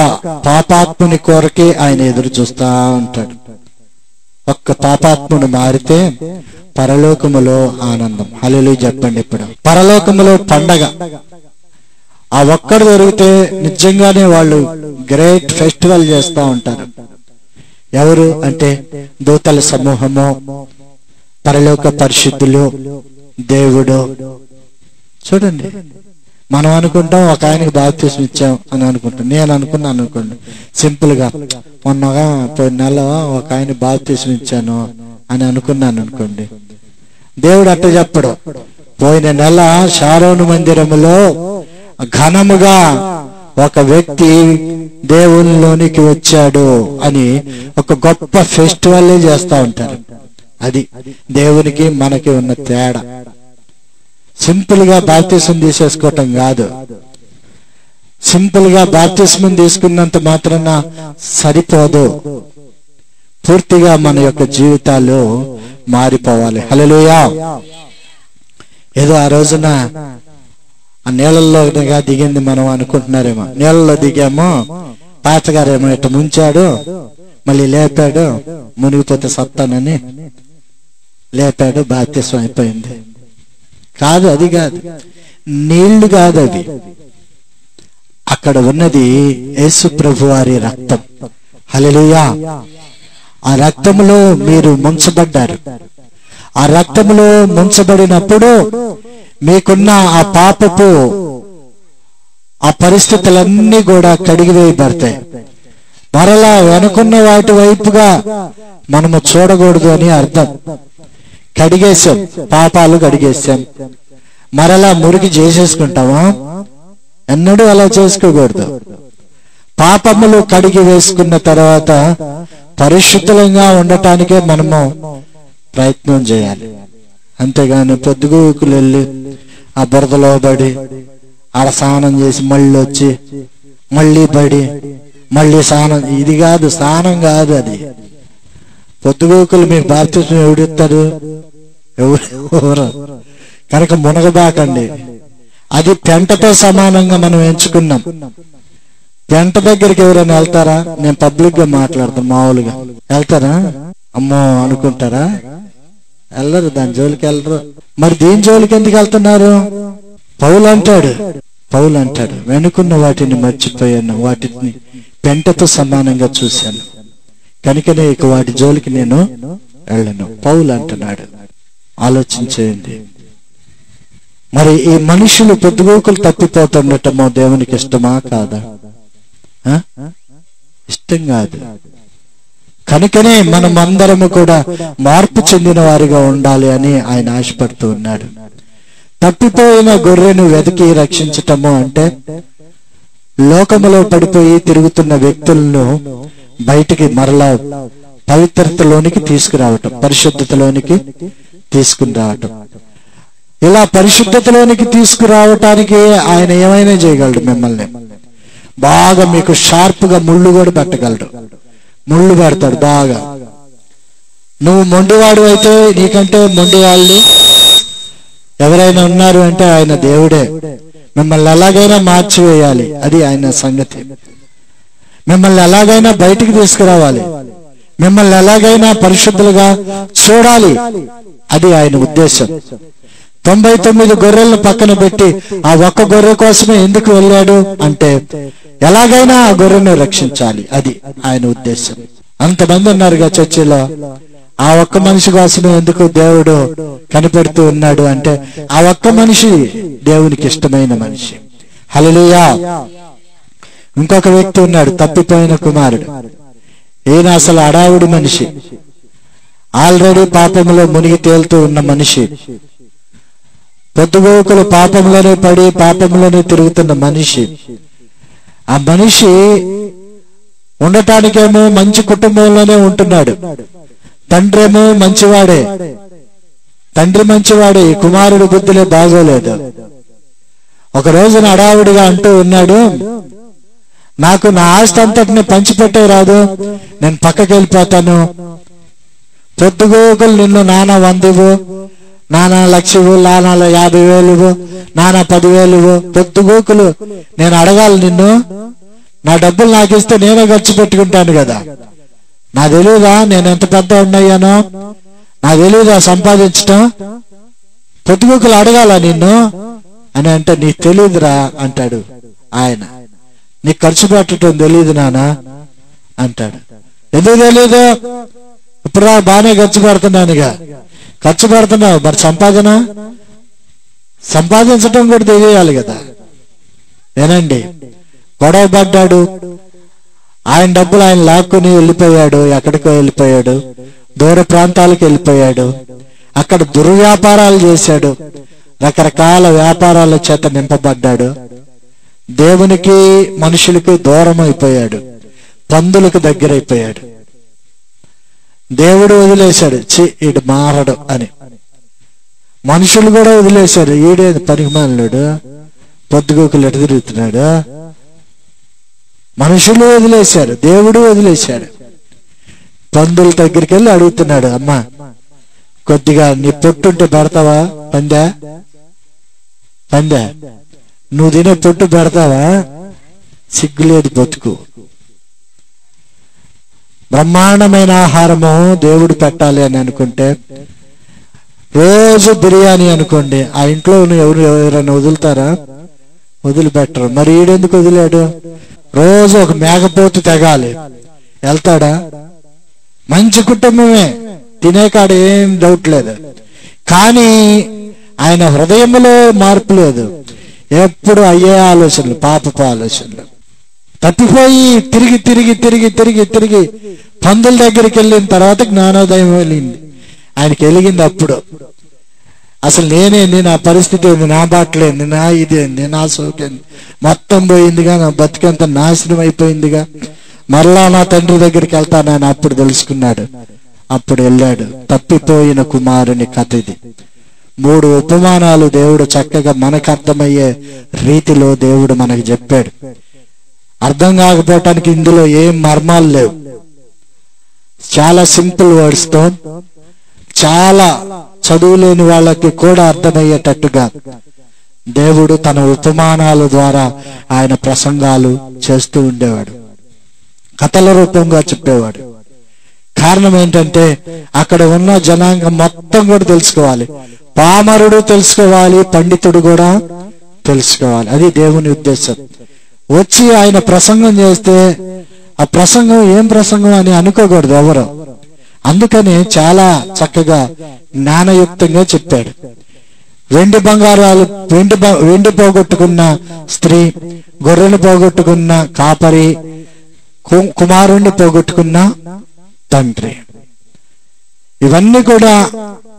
పాపాత్ముని కొరకే ఆయన ఎదురు చూస్తా ఉంటాడు. ఒక్క పాపాత్ముడు మారితే పరలోకములో ఆనందం. హల్లెలూయా చెప్పండి. ఇప్పుడు పరలోకములో పండగ. ఆ ఒక్కడు దొరికితే నిజంగానే వాళ్ళు గ్రేట్ ఫెస్టివల్ చేస్తా ఉంటారు. ఎవరు అంటే దూతల సమూహము, పరలోక పరిశుద్ధులు, దేవుడు. చూడండి, మనం అనుకుంటాం ఒక ఆయనకి బాప్తిస్మం ఇచ్చాం అని అనుకుంటాం. నేను అనుకున్నాను అనుకోండి సింపుల్ గా, మొన్నగా పోయిన నెల ఒక ఆయన బాప్తిస్మం ఇచ్చాను అని అనుకున్నాను అనుకోండి. దేవుడు అట్ట చెప్పడు. పోయిన నెల షారోను మందిరములో ఘనముగా ఒక వ్యక్తి దేవునిలోనికి వచ్చాడు అని ఒక గొప్ప ఫెస్టివల్ చేస్తా ఉంటారు. అది దేవునికి మనకి ఉన్న తేడా. సింపుల్ గా బాప్తిస్మం తీసేసుకోవటం కాదు. సింపుల్ గా బాప్తిస్మం తీసుకున్నంత మాత్రాన సరిపోదు. పూర్తిగా మన యొక్క జీవితాలు మారిపోవాలి. హల్లెలూయా. ఏదో ఆ రోజున ఆ నీళ్ళల్లోగా దిగింది మనం అనుకుంటున్నారేమో. నీళ్ళలో దిగామో పాతగారేమో ఇట్ట ముంచాడు, మళ్ళీ లేపాడు, మునిగిపోతే సత్తానని లేపాడు, బాప్తిస్మం అయిపోయింది. కాదు, అది కాదు, నీళ్లు కాదు అవి. అక్కడ ఉన్నది యేసు ప్రభు వారి రక్తం. హల్లెలూయా. ఆ రక్తములో మీరు ముంచబడ్డారు. ఆ రక్తములో ముంచబడినప్పుడు మీకున్న ఆ పాపపు ఆ పరిస్థితులన్నీ కూడా కడిగివేయబడతాయి. మరలా వెనుకున్న వాటి వైపుగా మనము చూడకూడదు అని అర్థం. కడిగేశాం, పాపాలు కడిగేశాం. మరలా మురికి చేసేసుకుంటామా? ఎన్నడూ అలా చేసుకోకూడదు. పాపములు కడిగి వేసుకున్న తర్వాత పరిశుద్ధంగా ఉండటానికే మనము ప్రయత్నం చేయాలి. అంతేగాని పొద్దుగూకులు వెళ్ళి ఆ బురదలో పడి ఆడ స్నానం చేసి మళ్ళీ వచ్చి మళ్ళీ పడి మళ్ళీ స్నానం, ఇది కాదు, స్నానం కాదు అది. పొద్దుగూకులు మీకు బాప్తిస్మం ఎవడిస్తారు? ఎవరు కనుక మునగబాకండి. అది పెంటతో సమానంగా మనం ఎంచుకున్నాం. పెంట దగ్గరికి ఎవరైనా వెళ్తారా? నేను పబ్లిక్ గా మాట్లాడతాను, మామూలుగా వెళ్తారా? అమ్మో అనుకుంటారా? వెళ్ళరు, దాని జోలికి వెళ్ళరు. మరి దీని జోలికి ఎందుకు వెళ్తున్నారు? పౌలు అంటాడు వెనుకున్న వాటిని మర్చిపోయాను, వాటిని పెంటతో సమానంగా చూశాను, కనుకనే ఇక వాటి జోలికి నేను వెళ్ళను పౌలు అంటున్నాడు. ఆలోచించేయండి. మరి ఈ మనుషులు పొద్దుగూకులు తప్పిపోతుండటమో దేవునికి ఇష్టమా కాదా? ఇష్టం కాదు. కనుకనే మనం అందరము కూడా మార్పు చెందిన వారిగా ఉండాలి అని ఆయన ఆశపడుతూ ఉన్నాడు. తప్పిపోయిన గొర్రెను వెతికి రక్షించటము అంటే లోకములో పడిపోయి తిరుగుతున్న వ్యక్తులను బయటికి మరలా పవిత్రతలోనికి తీసుకురావటం, పరిశుద్ధతలోనికి తీసుకుని రావటం. ఇలా పరిశుద్ధతలోనికి తీసుకురావటానికి ఆయన ఏమైనా చేయగలడు. మిమ్మల్ని బాగా మీకు షార్ప్ గా ముళ్ళు కూడా పెట్టగలడు. ముళ్ళు పెడతాడు బాగా. నువ్వు మొండివాడు అయితే నీకంటే మొండివాళ్ళు ఎవరైనా ఉన్నారు అంటే ఆయన దేవుడే. మిమ్మల్ని ఎలాగైనా మార్చివేయాలి, అది ఆయన సంగతి. మిమ్మల్ని ఎలాగైనా బయటికి తీసుకురావాలి, మిమ్మల్ని ఎలాగైనా పరిశుద్ధులుగా చూడాలి, అది ఆయన ఉద్దేశం. 99 గొర్రెలను పక్కన పెట్టి ఆ ఒక్క గొర్రె కోసమే ఎందుకు వెళ్ళాడు అంటే ఎలాగైనా ఆ గొర్రెను రక్షించాలి, అది ఆయన ఉద్దేశం. అంతమంది ఉన్నారుగా చర్చిలో, ఆ ఒక్క మనిషి కోసమే ఎందుకు దేవుడు కనిపెడుతూ ఉన్నాడు అంటే ఆ ఒక్క మనిషి దేవునికి ఇష్టమైన మనిషి. హల్లెలూయా. ఇంకొక వ్యక్తి ఉన్నాడు, తప్పిపోయిన కుమారుడు. ఈయన అసలు అడావుడి మనిషి, ఆల్రెడీ పాపంలో మునిగి తేలుతూ ఉన్న మనిషి, పొద్దుగోకులు పాపంలోనే పడి పాపంలోనే తిరుగుతున్న మనిషి. ఆ మనిషి ఉండటానికేమో మంచి కుటుంబంలోనే ఉంటున్నాడు. తండ్రేమో మంచివాడే, తండ్రి మంచివాడే, ఈ కుమారుడు బుద్ధిలే బాగోలేదు. ఒక రోజున అడావుడిగా అంటూ ఉన్నాడు, నాకు నా ఆస్తి అంతటిని పంచిపెట్టే రాదు, నేను పక్కకి వెళ్ళిపోతాను. పొద్దుగోకులు నిన్ను నానా 100 నానా 1,00,000 నానా 50,000 నానా 10,000 పొద్దుగోకులు నేను అడగాలి నిన్ను, నా డబ్బులు నాకు ఇస్తే నేనే ఖర్చు పెట్టుకుంటాను కదా. నా తెలియదా నేను ఎంత పెద్ద ఉన్నాయానో? నా తెలియదా సంపాదించటం? పొద్దుగోకులు అడగాల నిన్ను అని అంటే నీకు తెలియదురా అంటాడు ఆయన. నీకు ఖర్చు పెట్టడం తెలియదు నానా అంటాడు. ఎందుకు తెలీదు? ఇప్పుడు బాగానే ఖర్చు పెడుతున్నానుగా. ఖర్చు పెడుతున్నావు, మరి సంపాదించటం కూడా తెలియాలి కదా. ఏనండి, గొడవ పడ్డాడు, ఆయన డబ్బులు ఆయన లాక్కుని వెళ్ళిపోయాడు, ఎక్కడికో వెళ్ళిపోయాడు, దూర ప్రాంతాలకు వెళ్ళిపోయాడు. అక్కడ దుర్వ్యాపారాలు చేశాడు, రకరకాల వ్యాపారాల చేత నింపబడ్డాడు. దేవునికి మనుషులకు దూరం అయిపోయాడు, పందులకు దగ్గరైపోయాడు. దేవుడు వదిలేశాడు, ఈడు మారడు అని. మనుషులు కూడా వదిలేశారు, ఈడే పనికిమాలినాడు, పొద్దుగోకులు ఎటు తిరుగుతున్నాడు. మనుషులు వదిలేశారు, దేవుడు వదిలేశాడు. పందుల దగ్గరికి వెళ్ళి అడుగుతున్నాడు, అమ్మా కొద్దిగా నీ పొట్టుంటే పెడతావా? పందా నువ్వు తినే పొట్టు పెడతావా? సిగ్గులేదు బతుకు. బ్రహ్మాండమైన ఆహారము దేవుడు పెట్టాలి అని అనుకుంటే రోజు బిర్యానీ అనుకోండి, ఆ ఇంట్లో ఎవరైనా వదులుతారా? వదిలిపెట్టరు. మరి ఈడెందుకు వదిలాడు? రోజు ఒక మేకపోతు తెగాలి, వెళ్తాడా? మంచి కుటుంబమే, తినే కాడ ఏం డౌట్ లేదు. కానీ ఆయన హృదయంలో మార్పు లేదు. ఎప్పుడు అయ్యే ఆలోచనలు, పాపపు ఆలోచనలు. తప్పిపోయి తిరిగి తిరిగి తిరిగి తిరిగి తిరిగి పందుల దగ్గరికి వెళ్ళిన తర్వాత జ్ఞానోదయం వెళ్ళింది ఆయనకి. వెలిగింది అప్పుడు. అసలు నేనేంది, నా పరిస్థితి ఏంది, నా బాటలేంది, నా ఇదేంది, నా సోకేంది, మొత్తం పోయిందిగా, నా బతికంత నాశనం అయిపోయిందిగా, మరలా నా తండ్రి దగ్గరికి వెళ్తానని అప్పుడు తెలుసుకున్నాడు. అప్పుడు వెళ్ళాడు. తప్పిపోయిన కుమారుని కథ ఇది. 3 ఉపమానాలు దేవుడు చక్కగా మనకు అర్థమయ్యే రీతిలో దేవుడు మనకు చెప్పాడు. అర్థం కాకపోవటానికి ఇందులో ఏం మర్మాలు లేవు. చాలా సింపుల్ వర్డ్స్ తో, చాలా చదువులేని వాళ్ళకి కూడా అర్థమయ్యేటట్టుగా దేవుడు తన ఉపమానాల ద్వారా ఆయన ప్రసంగాలు చేస్తూ ఉండేవాడు. కథల రూపంగా చెప్పేవాడు. కారణం ఏంటంటే అక్కడ ఉన్న జనాంగం మొత్తం కూడా తెలుసుకోవాలి. పామరుడు తెలుసుకోవాలి, పండితుడు కూడా తెలుసుకోవాలి. అది దేవుని ఉద్దేశం. వచ్చి ఆయన ప్రసంగం చేస్తే ఆ ప్రసంగం ఏం ప్రసంగం అని అనుకోకూడదు ఎవరు. అందుకని చాలా చక్కగా జ్ఞానయుక్తంగా చెప్పాడు. వెండి పోగొట్టుకున్న స్త్రీ, గొర్రెలు పోగొట్టుకున్న కాపరి, కుమారుణ్ణి పోగొట్టుకున్న తండ్రి, ఇవన్నీ కూడా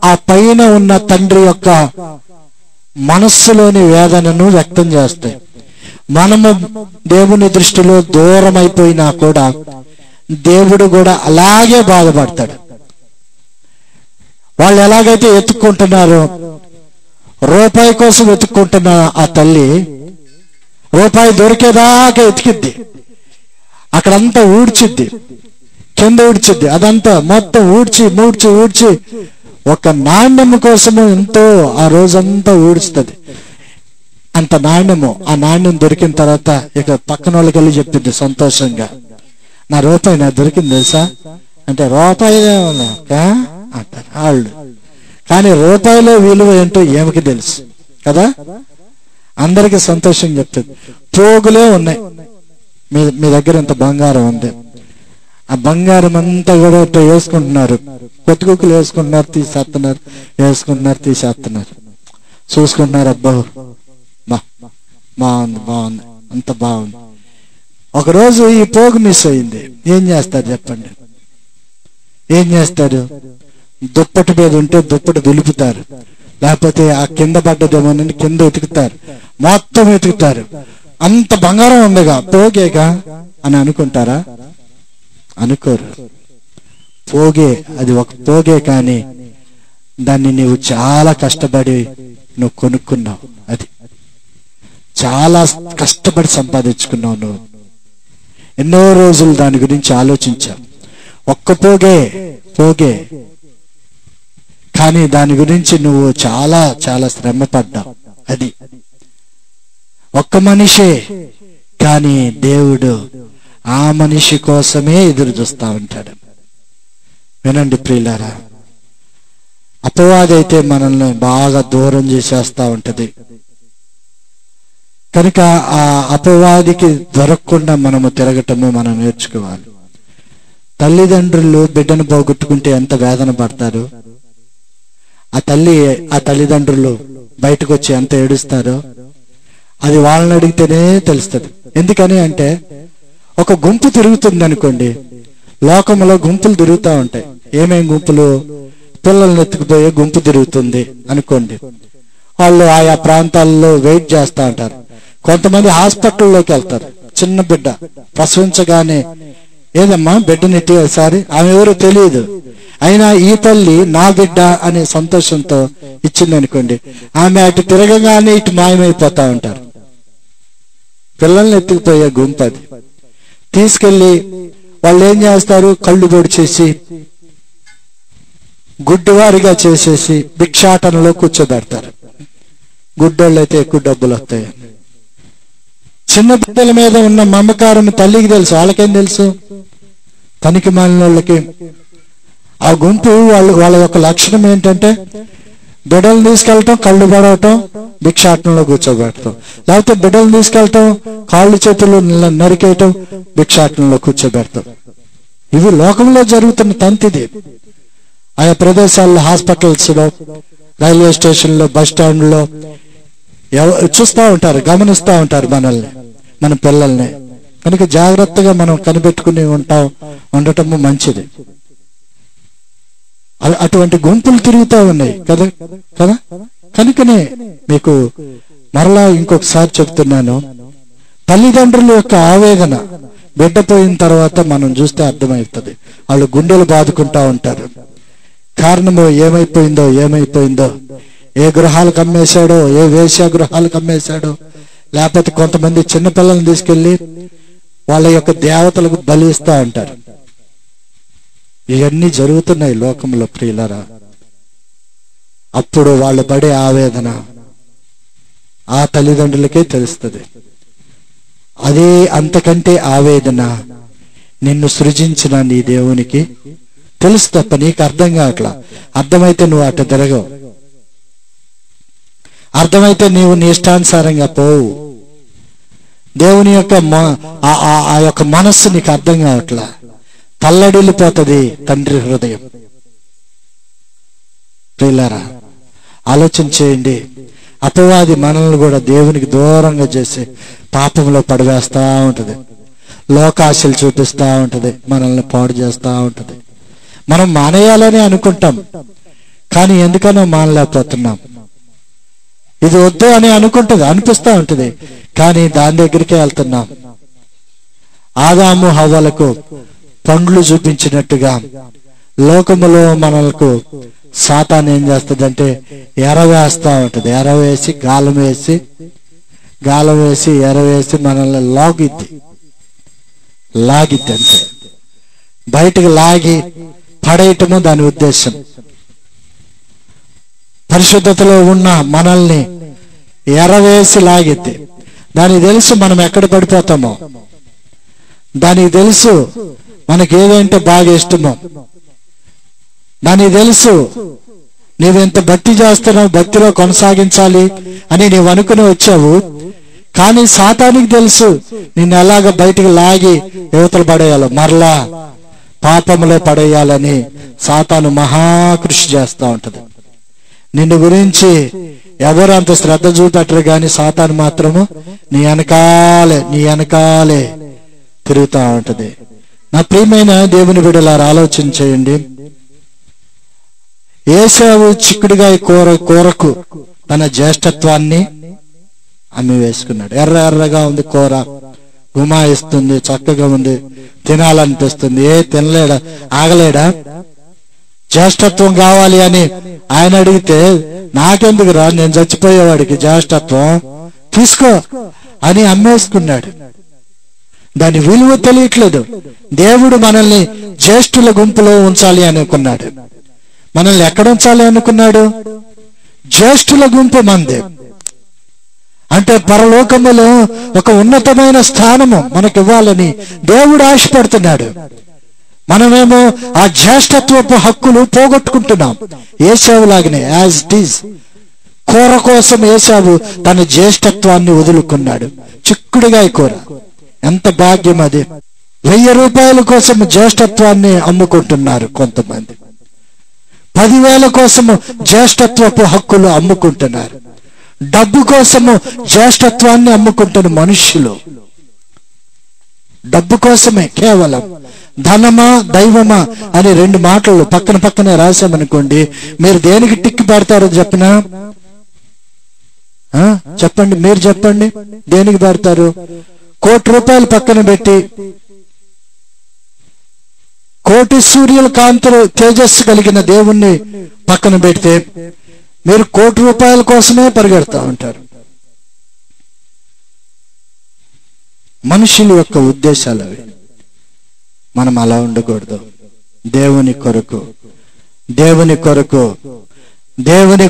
ఆ పైన ఉన్న తండ్రి యొక్క మనస్సులోని వేదనను వ్యక్తం చేస్తాయి. మనము దేవుని దృష్టిలో దూరం అయిపోయినా కూడా దేవుడు కూడా అలాగే బాధపడతాడు. వాళ్ళు ఎలాగైతే ఎత్తుక్కుంటున్నారో, రూపాయి కోసం వెతుక్కుంటున్న ఆ తల్లి రూపాయి దొరికేదాకా ఎతికిద్ది. అక్కడంతా ఊడ్చిద్ది, కింద ఊడ్చిద్ది, అదంతా మొత్తం ఊడ్చి మూడ్చి ఊడ్చి ఒక నాణ్యము కోసము ఎంతో ఆ రోజంతా ఊడ్చుతుంది. అంత నాణ్యము. ఆ నాణ్యం దొరికిన తర్వాత ఇక పక్కన వాళ్ళకి వెళ్ళి చెప్పింది సంతోషంగా, నా రూపాయి నాకు దొరికింది తెలుసా అంటే, రూపాయి అంటారు వాళ్ళు. కానీ రూపాయిలో విలువ ఏంటో ఏమికి తెలుసు కదా. అందరికి సంతోషం చెప్తుంది. పోగులే ఉన్నాయి, మీ దగ్గర ఇంత బంగారం ఉంది, ఆ బంగారం అంతా కూడా వేసుకుంటున్నారు, కొట్టుకుక్కలు వేసుకుంటున్నారు, తీసేస్తున్నారు, వేసుకుంటున్నారు, తీసేస్తున్నారు, చూసుకుంటున్నారు. అబ్బా బాగుంది బాగుంది అంత బాగుంది. ఒకరోజు ఈ పోగు మిస్ అయింది. ఏం చేస్తారు చెప్పండి? ఏం చేస్తారు? దుప్పటి మీద ఉంటే దుప్పటి దులుపుతారు, లేకపోతే ఆ కింద పడ్డదేమోనని కింద వెతుకుతారు, మొత్తం వెతుకుతారు. అంత బంగారం ఉండగా పోగేగా అని అనుకుంటారా? అనుకోరు. పోగే, అది ఒక పోగే, కానీ దాన్ని నీవు చాలా కష్టపడి నువ్వు కొనుక్కున్నావు. అది చాలా కష్టపడి సంపాదించుకున్నావు నువ్వు. ఎన్నో రోజులు దాని గురించి ఆలోచించావు. ఒక్క పోగే కానీ దాని గురించి నువ్వు చాలా చాలా శ్రమ పడ్డావు. అది ఒక్క మనిషే, కానీ దేవుడు ఆ మనిషి కోసమే ఎదురు చూస్తా ఉంటాడు. వినండి ప్రియులారా, అపవాది అయితే మనల్ని బాగా దూరం చేసేస్తా ఉంటది. కనుక ఆ అపవాదికి దొరకకుండా మనము తిరగటము మనం నేర్చుకోవాలి. తల్లిదండ్రులు బిడ్డను పోగొట్టుకుంటే ఎంత వేదన పడతారు, ఆ తల్లిదండ్రులు బయటకు వచ్చి ఎంత ఏడుస్తారో అది వాళ్ళని అడిగితేనే తెలుస్తుంది. ఎందుకని అంటే, ఒక గుంపు తిరుగుతుంది అనుకోండి, లోకంలో గుంపులు తిరుగుతూ ఉంటాయి. ఏమేం గుంపులు? పిల్లల్ని ఎత్తుకుపోయే గుంపు తిరుగుతుంది అనుకోండి. వాళ్ళు ఆయా ప్రాంతాల్లో వెయిట్ చేస్తూ ఉంటారు. కొంతమంది హాస్పిటల్లోకి వెళ్తారు. చిన్న బిడ్డ ప్రసవించగానే, ఏదమ్మా బిడ్డనెట్టి ఒకసారి, ఆమె ఎవరో తెలియదు, అయినా ఈ తల్లి నా బిడ్డ అనే సంతోషంతో ఇచ్చింది అనుకోండి, ఆమె అటు తిరగగానే ఇటు మాయమైపోతా ఉంటారు. పిల్లల్ని ఎత్తుకుపోయే గుంపు అది. తీసుకెళ్లి వాళ్ళు ఏం చేస్తారు? కళ్ళు పొడిచేసి గుడ్డివారిగా చేసేసి భిక్షాటనలో కూర్చోబెడతారు. గుడ్డోళ్ళు అయితే ఎక్కువ డబ్బులు వస్తాయి. చిన్న బిడ్డల మీద ఉన్న మమకారం తల్లికి తెలుసు, వాళ్ళకేం తెలుసు? పనికి మాలిన వాళ్ళకి. ఆ గుంపు వాళ్ళ యొక్క లక్షణం ఏంటంటే బిడ్డలు తీసుకెళ్ళటం, కళ్ళు పడవటం, భిక్షాటనలో కూర్చోబెడతాం. లేకపోతే బిడ్డలు తీసుకెళ్ళటం, కాళ్ళు చేతులు నరికేయటం, భిక్షాటనలో కూర్చోబెడతాం. ఇవి లోకంలో జరుగుతున్న తంతిది. ఆయా ప్రదేశాల్లో, హాస్పిటల్స్లో, రైల్వే స్టేషన్లో, బస్ స్టాండ్లో చూస్తూ ఉంటారు, గమనిస్తూ ఉంటారు మనల్ని, మన పిల్లల్ని. కనుక జాగ్రత్తగా మనం కనిపెట్టుకుని ఉండటము మంచిది. అటువంటి గుంపులు తిరుగుతూ ఉన్నాయి కదా కదా. కనుకనే మీకు మరలా ఇంకొకసారి చెప్తున్నాను, తల్లిదండ్రుల యొక్క ఆవేదన బిడ్డ పోయిన తర్వాత మనం చూస్తే అర్థమవుతుంది. వాళ్ళు గుండెలు బాదుకుంటా ఉంటారు. కారణము ఏమైపోయిందో, ఏ గృహాలకు అమ్మేశాడో, ఏ వేశ్య గృహాలకు అమ్మేశాడో, లేకపోతే కొంతమంది చిన్నపిల్లల్ని తీసుకెళ్లి వాళ్ళ యొక్క దేవతలకు బలి ఇస్తా ఉంటారు. ఇవన్నీ జరుగుతున్నాయి లోకంలో ప్రియులరా. అప్పుడు వాళ్ళు పడే ఆవేదన ఆ తల్లిదండ్రులకే తెలుస్తుంది. అదే అంతకంటే ఆవేదన నిన్ను సృజించిన నీ దేవునికి తెలుసు తప్ప నీకు అర్థం కావట్లా. అర్థమైతే నువ్వు అటు తిరగవు, అర్థమైతే నీవు నీ ఇష్టానుసారంగా పోవు. దేవుని యొక్క ఆ యొక్క మనస్సు నీకు అర్థం కావట్లా. తల్లడిల్లిపోతుంది తండ్రి హృదయం. ప్రియులారా, ఆలోచన చేయండి. అపవాది మనల్ని కూడా దేవునికి దూరంగా చేసి పాపంలో పడివేస్తా ఉంటది, లోకాశలు చూపిస్తా ఉంటది, మనల్ని పాడు చేస్తా ఉంటది. మనం మానేయాలని అనుకుంటాం, కానీ ఎందుకనో మానలేకపోతున్నాం. ఇది వద్దు అని అనిపిస్తా ఉంటది, కానీ దాని దగ్గరికే వెళ్తున్నాం. ఆదాము హవ్వలకు పండ్లు చూపించినట్టుగా లోకములో మనకు సాతాను ఏం చేస్తుందంటే ఎరవేస్తా ఉంటది. ఎరవేసి గాలం వేసి ఎరవేసి మనల్ని లాగిద్ది అంతే. బయటకు లాగి పడేయటము దాని ఉద్దేశం. పరిశుద్ధతలో ఉన్న మనల్ని ఎరవేసి లాగిద్ది. దానికి తెలుసు మనం ఎక్కడ పడిపోతామో, దానికి తెలుసు మనకి ఏదంటే బాగా ఇష్టమో, దానికి తెలుసు నీవెంత భక్తి చేస్తున్నావు, భక్తిలో కొనసాగించాలి అని నీవు అనుకుని వచ్చావు. కానీ సాతానికి తెలుసు నిన్ను ఎలాగ బయటికి లాగి యువతలు పడేయాలో, మరలా పాపములో పడేయాలని సాతాను మహాకృషి చేస్తూ ఉంటది. నిన్ను గురించి ఎవరు అంత శ్రద్ధ చూపెట్టరు, కానీ సాతాను మాత్రము నీ వెనకాలే తిరుగుతూ ఉంటది. నా ప్రియమైన దేవుని బిడ్డలారా, ఆలోచన చేయండి. ఏశావు చిక్కుడుగాయ కూరకు తన జ్యేష్ఠత్వాన్ని అమ్మి వేసుకున్నాడు. ఎర్రగా ఉంది కూర, గుమాయిస్తుంది, చక్కగా ఉంది, తినాలనిపిస్తుంది. తినలేడా, ఆగలేడా? జ్యేష్ఠత్వం కావాలి అని ఆయన అడిగితే, నాకెందుకురా, నేను చచ్చిపోయేవాడికి జ్యేష్ఠత్వం తీసుకో అని అమ్మేసుకున్నాడు. దాని విలువ తెలియట్లేదు. దేవుడు మనల్ని జ్యేష్ఠుల గుంపులో ఉంచాలి అనుకున్నాడు. మనల్ని ఎక్కడ ఉంచాలి అనుకున్నాడు? జ్యేష్ఠుల గుంపు మంది. అంటే పరలోకములో ఒక ఉన్నతమైన స్థానము మనకి ఇవ్వాలని దేవుడు ఆశపడుతున్నాడు. మనమేమో ఆ జ్యేష్ఠత్వపు హక్కులు పోగొట్టుకుంటున్నాం. ఏశావు లాగానే, యాజ్ ఇట్ ఈజ్. కూర కోసం ఏశావు తన జ్యేష్ఠత్వాన్ని వదులుకున్నాడు. చిక్కుడుగాయ కూర, ఎంత భాగ్యం అది. 1000 రూపాయల కోసం జ్యేష్ఠత్వాన్ని అమ్ముకుంటున్నారు కొంతమంది. 10,000 కోసము జ్యేష్ఠత్వపు హక్కులు అమ్ముకుంటున్నారు. డబ్బు కోసము జ్యేష్ఠత్వాన్ని అమ్ముకుంటున్న మనుష్యులు. డబ్బు కోసమే, కేవలం ధనమా దైవమా అని 2 మాటలు పక్కనే రాశామనుకోండి, మీరు దేనికి టిక్కి పెడతారో చెప్పనా? చెప్పండి, మీరు చెప్పండి, దేనికి పెడతారు? 1,00,00,000 రూపాయలు పక్కన పెట్టి, 1,00,00,000 సూర్యుల కాంతులు తేజస్సు కలిగిన దేవుణ్ణి పక్కన పెడితే మీరు 1,00,00,000 రూపాయల కోసమే పరిగెడతా ఉంటారు. మనుషుల యొక్క ఉద్దేశాలు అవి. మనం అలా ఉండకూడదు. దేవుని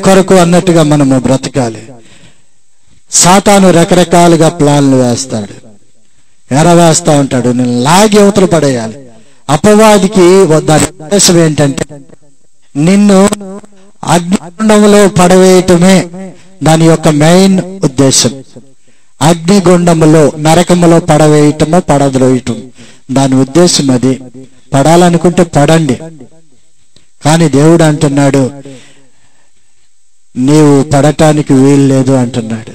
కొరకు అన్నట్టుగా మనము బ్రతకాలి. సాతాను రకరకాలుగా ప్లాన్లు వేస్తాడు, ఎరవేస్తా ఉంటాడు, నేను లాగి అవతల పడేయాలి. అపవాదికి దాని ఉద్దేశం ఏంటంటే నిన్ను అగ్నిగుండంలో పడవేయటమే దాని యొక్క మెయిన్ ఉద్దేశం. అగ్నిగుండములో, నరకములో పడవేయటము, పడద్రోయటం దాని ఉద్దేశం. అది పడాలనుకుంటే పడండి, కానీ దేవుడు అంటున్నాడు నీవు పడటానికి వీలు లేదు అంటున్నాడు.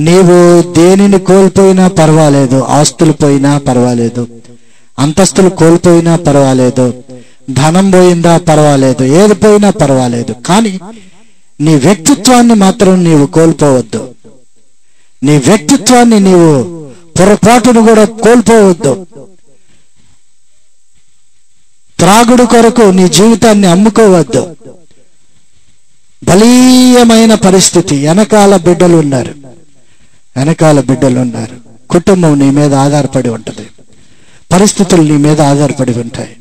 నీవు దేనిని కోల్పోయినా పర్వాలేదు, ఆస్తులు పోయినా పర్వాలేదు, అంతస్తులు కోల్పోయినా పర్వాలేదు, ధనం పోయిందా పర్వాలేదు, ఏది పోయినా పర్వాలేదు, కానీ నీ వ్యక్తిత్వాన్ని మాత్రం నీవు కోల్పోవద్దు. నీ వ్యక్తిత్వాన్ని నీవు పొరపాటును కూడా కోల్పోవద్దు. త్రాగుడు కొరకు నీ జీవితాన్ని అమ్ముకోవద్దు. బలీయమైన పరిస్థితి, వెనకాల బిడ్డలు ఉన్నారు, కుటుంబం నీ మీద ఆధారపడి ఉంటుంది, పరిస్థితులు నీ మీద ఆధారపడి ఉంటాయి.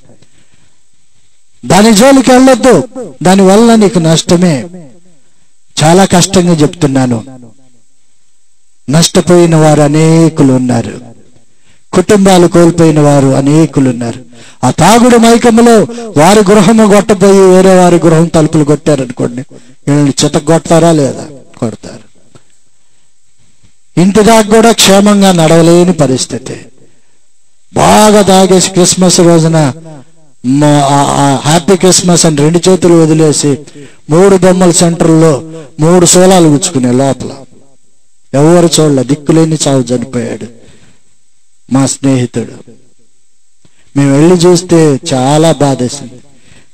దాని జోలికి వెళ్ళొద్దు, దానివల్ల నీకు నష్టమే. చాలా కష్టంగా చెప్తున్నాను. నష్టపోయిన వారు అనేకులు ఉన్నారు, కుటుంబాలు కోల్పోయిన వారు అనేకులు ఉన్నారు. ఆ తాగుడు మైకములో వారి గృహము కొట్టపోయి వేరే వారి గృహం తలుపులు కొట్టారనుకోండి, వీళ్ళని చితగొడతారా లేదా? కొడతారు. ఇంటి దాకా కూడా క్షేమంగా నడవలేని పరిస్థితి. బాగా తాగేసి క్రిస్మస్ రోజున హ్యాపీ క్రిస్మస్ అని 2 చేతులు వదిలేసి 3 బొమ్మల సెంటర్లో 3 సోలాలు గుచ్చుకునే లోపల ఎవరు చూడలే, దిక్కులేని చావు చనిపోయాడు మా స్నేహితుడు. మేము వెళ్ళి చూస్తే చాలా బాధేసింది.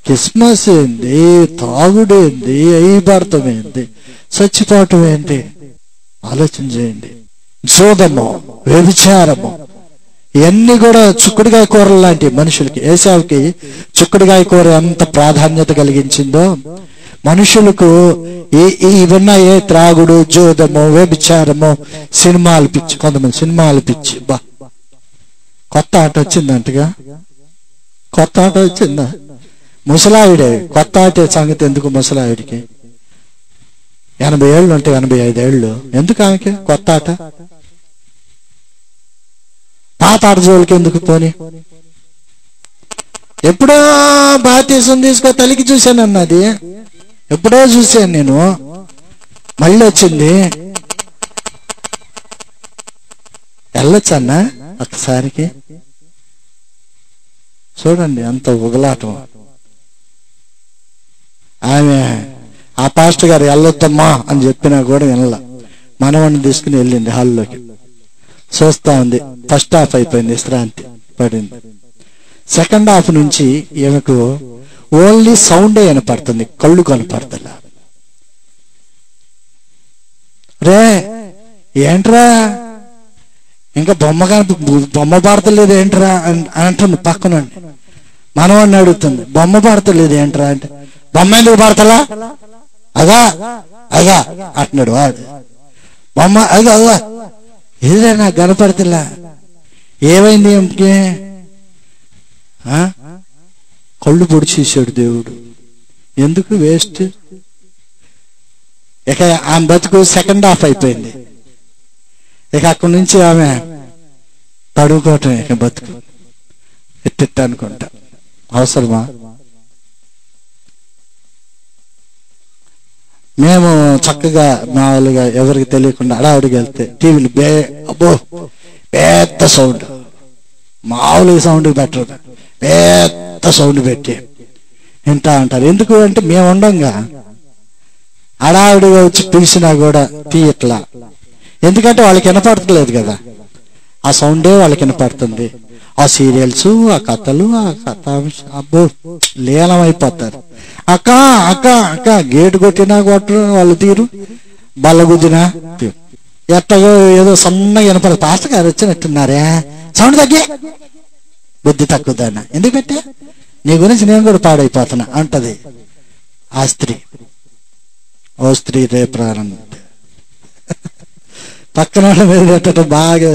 క్రిస్మస్ ఏంది, తాగుడేంది, ఐభారతం ఏంది, చచ్చిపోవటం ఏంటి? ఆలోచన చేయండి. జోదము, వ్యభిచారము, ఇవన్నీ కూడా చుక్కుడుగాయ కూరలు లాంటి మనుషులకి. ఏసావుకి చుక్కుడుగాయ కూర ఎంత ప్రాధాన్యత కలిగించిందో మనుషులకు ఇవన్నాయే త్రాగుడు, జోదము, వ్యభిచారము, సినిమాలు పిచ్చి. కొంతమంది సినిమాలు పిచ్చి. బా, కొత్త ఆట వచ్చిందంటగా. కొత్త ఆట వచ్చిందా? ముసలావిడే కొత్త ఆట సంగతి ఎందుకు? ముసలావిడికి 80 ఏళ్ళు అంటే 85 ఏళ్ళు ఎందుకు ఆమెకి కొత్త ఆట? పాత ఆట జోలికి ఎందుకు పోని? ఎప్పుడో బాప్తిసం తీసుకో తల్లికి చూశాను అన్నది, ఎప్పుడో చూశాను నేను, మళ్ళీ వచ్చింది. వెళ్ళొచ్చన్నా ఒక్కసారికి? చూడండి అంత ఉగలాటం. ఆమె ఆ పాస్టర్ గారు వెళ్ళొద్దమ్మా అని చెప్పినా కూడా వినల. మనవాడిని తీసుకుని వెళ్ళింది హాల్లోకి. చూస్తా ఉంది. ఫస్ట్ హాఫ్ అయిపోయింది, విశ్రాంతి పడింది. సెకండ్ హాఫ్ నుంచి ఈమెకు ఓన్లీ సౌండే వినపడుతుంది, కళ్ళు కనపడుతుందా. రే ఏంట్రా ఇంకా బొమ్మ పాడతలేదు ఏంట్రా అని అంటుంది పక్కన. మనవాడిని అడుగుతుంది, బొమ్మ పాడతలేదు ఏంట్రా అంటే, బొమ్మ ఎందుకు పాడతలా? అగా అగా అంటున్నాడు వాడు. బొమ్మ అగా అగా ఏదే నాకు కనపడతలా. ఏమైంది ఏమిటి? కళ్ళు పొడిచేసాడు దేవుడు. ఎందుకు వేస్ట్? ఇక ఆమె బతుకు సెకండ్ హాఫ్ అయిపోయింది. ఇక అక్కడి నుంచి ఆమె పడుకోవటం, ఇక బతుకు ఎట్టిట్ట అనుకుంటా. అవసరమా? మేము చక్కగా మామూలుగా ఎవరికి తెలియకుండా అడావుడికి వెళ్తే టీవీలు అబ్బో పెద్ద సౌండ్, మామూలుగా సౌండ్ పెట్టరు, పెద్ద సౌండ్ పెట్టి వింటా అంటారు. ఎందుకు అంటే మేము ఉండంగా అడావుడిగా వచ్చి పిలిచినా కూడా తీయట్లా. ఎందుకంటే వాళ్ళకి వినపడతలేదు కదా, ఆ సౌండే వాళ్ళకి వినపడుతుంది. ఆ సీరియల్స్, ఆ కథలు, ఆ కథాంశ అబ్బో లీలమైపోతారు. అక్క అక్క అక్క గేటు కొట్టినా కొట్టరు వాళ్ళు తీరు, బల్ల గుద్దినా ఎట్టగో ఏదో సన్నగా వినపడదు. పాస్టర్ గారు వచ్చినట్టున్నారే, సౌండ్ తగ్గి, బుద్ధి తక్కువదాన్న ఎందుకు పెట్టా, నీ గురించి నేను కూడా పాడైపోతున్నా అంటది ఆ స్త్రీ. ఓ స్త్రీ రేపురారండి పక్కన వాళ్ళ మీద పెట్టడం బాగా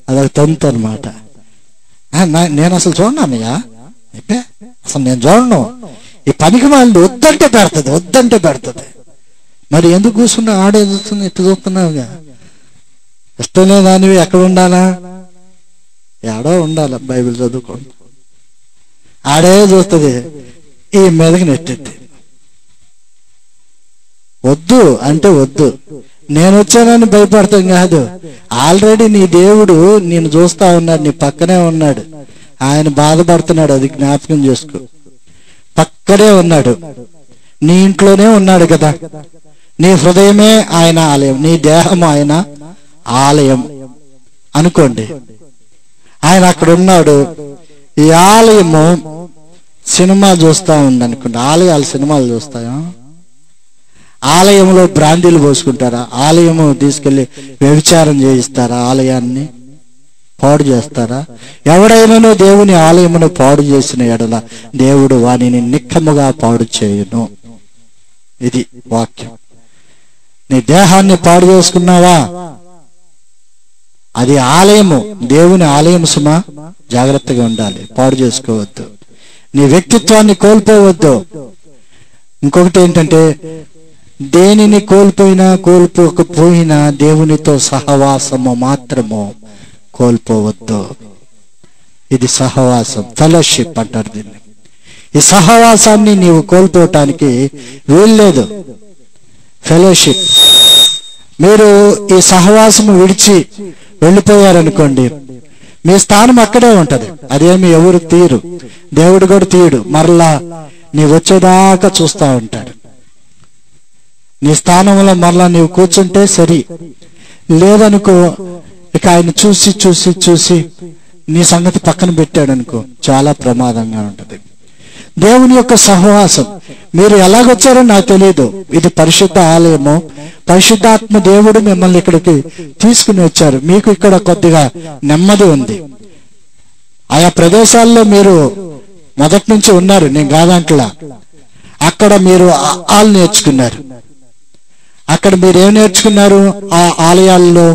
అదొక తంతు అనమాట. నేను అసలు చూడను అన్నయ్య, అసలు నేను చూడను. ఈ పనికి వాళ్ళు వద్దంటే పెడుతుంది, వద్దంటే పెడుతుంది. మరి ఎందుకు కూర్చున్నావు? ఆడే చూస్తుంది, ఇట్లా చూస్తున్నావుగా. ఇష్టం లేదానివి ఎక్కడ ఉండాలా? ఎడో ఉండాల, బైబిల్ చదువుకోండి. ఆడే చూస్తుంది, ఈ మీదకి నెట్టెత్తి. వద్దు అంటే వద్దు. నేను వచ్చానని భయపడతాం కాదు. ఆల్రెడీ నీ దేవుడు నేను చూస్తా ఉన్నాడు, నీ పక్కనే ఉన్నాడు. ఆయన బాధపడుతున్నాడు, అది జ్ఞాపకం చేసుకో. పక్కనే ఉన్నాడు, నీ ఇంట్లోనే ఉన్నాడు కదా. నీ హృదయమే ఆయన ఆలయం, నీ దేహం ఆయన ఆలయం అనుకోండి. ఆయన అక్కడ ఉన్నాడు. ఈ ఆలయము సినిమా చూస్తా ఉంది అనుకోండి. ఆలయాలు సినిమాలు చూస్తాయా? ఆలయంలో బ్రాండీలు పోసుకుంటారా? ఆలయము తీసుకెళ్లి వ్యభిచారం చేయిస్తారా? ఆలయాన్ని పాడు చేస్తారా? ఎవడైనానో దేవుని ఆలయమును పాడు చేసిన ఎడల దేవుడు వానిని నిక్కముగా పాడు చేయును. ఇది వాక్యం. నీ దేహాన్ని పాడు చేసుకున్నావా? అది ఆలయము, దేవుని ఆలయం సుమా. జాగ్రత్తగా ఉండాలి, పాడు చేసుకోవద్దు. నీ వ్యక్తిత్వాన్ని కోల్పోవద్దు. ఇంకొకటి ఏంటంటే, దేనిని కోల్పోకపోయినా దేవునితో సహవాసము మాత్రము కోల్పోవద్దు. ఇది సహవాసం, ఫెలోషిప్ అంటారు దీన్ని. ఈ సహవాసాన్ని నీవు కోల్పోవటానికి వీల్లేదు. ఫెలోషిప్. మీరు ఈ సహవాసము విడిచి వెళ్ళిపోయారనుకోండి, మీ స్థానం అక్కడే ఉంటది. అదేమి ఎవరు తీరు, దేవుడు కూడా తీయడు. మరలా నీ వచ్చేదాకా చూస్తా ఉంటాడు. నీ స్థానంలో మరలా నీవు కూర్చుంటే సరి, లేదనుకో ఇక ఆయన చూసి చూసి చూసి నీ సంగతి పక్కన పెట్టాడు అనుకో, చాలా ప్రమాదంగా ఉంటది. దేవుని యొక్క సహవాసం. మీరు ఎలాగొచ్చారో నాకు తెలియదు. ఇది పరిశుద్ధ ఆలయము. పరిశుద్ధాత్మ దేవుడు మిమ్మల్ని ఇక్కడికి తీసుకుని వచ్చారు. మీకు ఇక్కడ కొద్దిగా నెమ్మది ఉంది. ఆయా ప్రదేశాల్లో మీరు మొదటి నుంచి ఉన్నారు, నేను కాదంటలా. అక్కడ మీరు ఆలు నేర్చుకున్నారు. అక్కడ మీరు ఏం నేర్చుకున్నారు? ఆ ఆలయాల్లో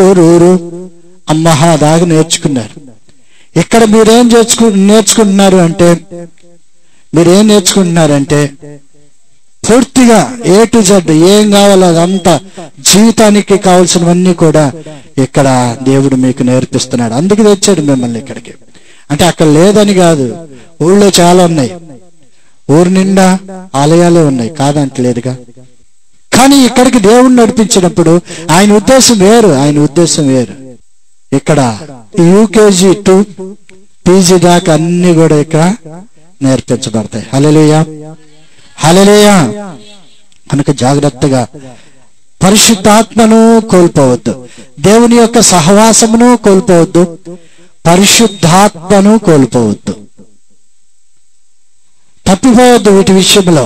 ఊరు అమ్మహా దాకా నేర్చుకున్నారు. ఇక్కడ మీరేం నేర్చుకుంటున్నారు అంటే, మీరేం నేర్చుకుంటున్నారంటే పూర్తిగా ఏ టు జెడ్ ఏం కావాలో అదంతా, జీవితానికి కావాల్సినవన్నీ కూడా ఇక్కడ దేవుడు మీకు నేర్పిస్తున్నాడు. అందుకు తెచ్చాడు మిమ్మల్ని ఇక్కడికి. అంటే అక్కడ లేదని కాదు, ఊళ్ళో చాలా ఉన్నాయి, ఊరు నిండా ఆలయాలే ఉన్నాయి, కాదంటలేదుగా. కానీ ఇక్కడికి దేవుడు నడిపించినప్పుడు ఆయన ఉద్దేశం వేరు, ఆయన ఉద్దేశం వేరు. ఇక్కడ యూకేజీ టు పీజీ దాకా అన్ని కూడా ఇక్కడ నేర్పించబడతాయి. హల్లెలూయా, హల్లెలూయా. కనుక జాగ్రత్తగా పరిశుద్ధాత్మను కోల్పోవద్దు, దేవుని యొక్క సహవాసమును కోల్పోవద్దు, పరిశుద్ధాత్మను కోల్పోవద్దు. తప్పిపోవద్దు వీటి విషయంలో.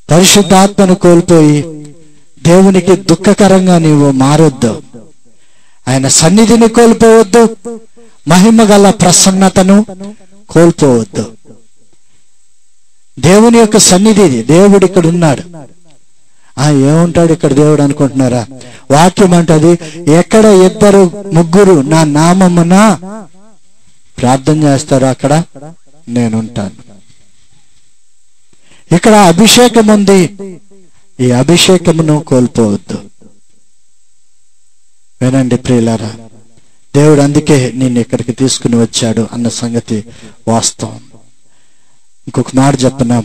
పరిశుద్ధాత్మను కోల్పోయి దేవునికి దుఃఖకరంగా నీవు మారొద్దు. ఆయన సన్నిధిని కోల్పోవద్దు, మహిమ గల ప్రసన్నతను కోల్పోవద్దు. దేవుని యొక్క సన్నిధి, దేవుడు ఇక్కడ ఉన్నాడు. ఏముంటాడు ఇక్కడ దేవుడు అనుకుంటున్నారా? వాక్యం అంటది, ఎక్కడ 2 3 నా నామమున ప్రార్థన చేస్తారో అక్కడ నేనుంటాను. ఇక్కడ అభిషేకం ఉంది, ఈ అభిషేకమును కోల్పోవద్దు. వినండి ప్రియులారా, దేవుడు అందుకే నిన్ను ఇక్కడికి తీసుకుని వచ్చాడు అన్న సంగతి వాస్తవం. ఇంకొక మాట చెప్పనా,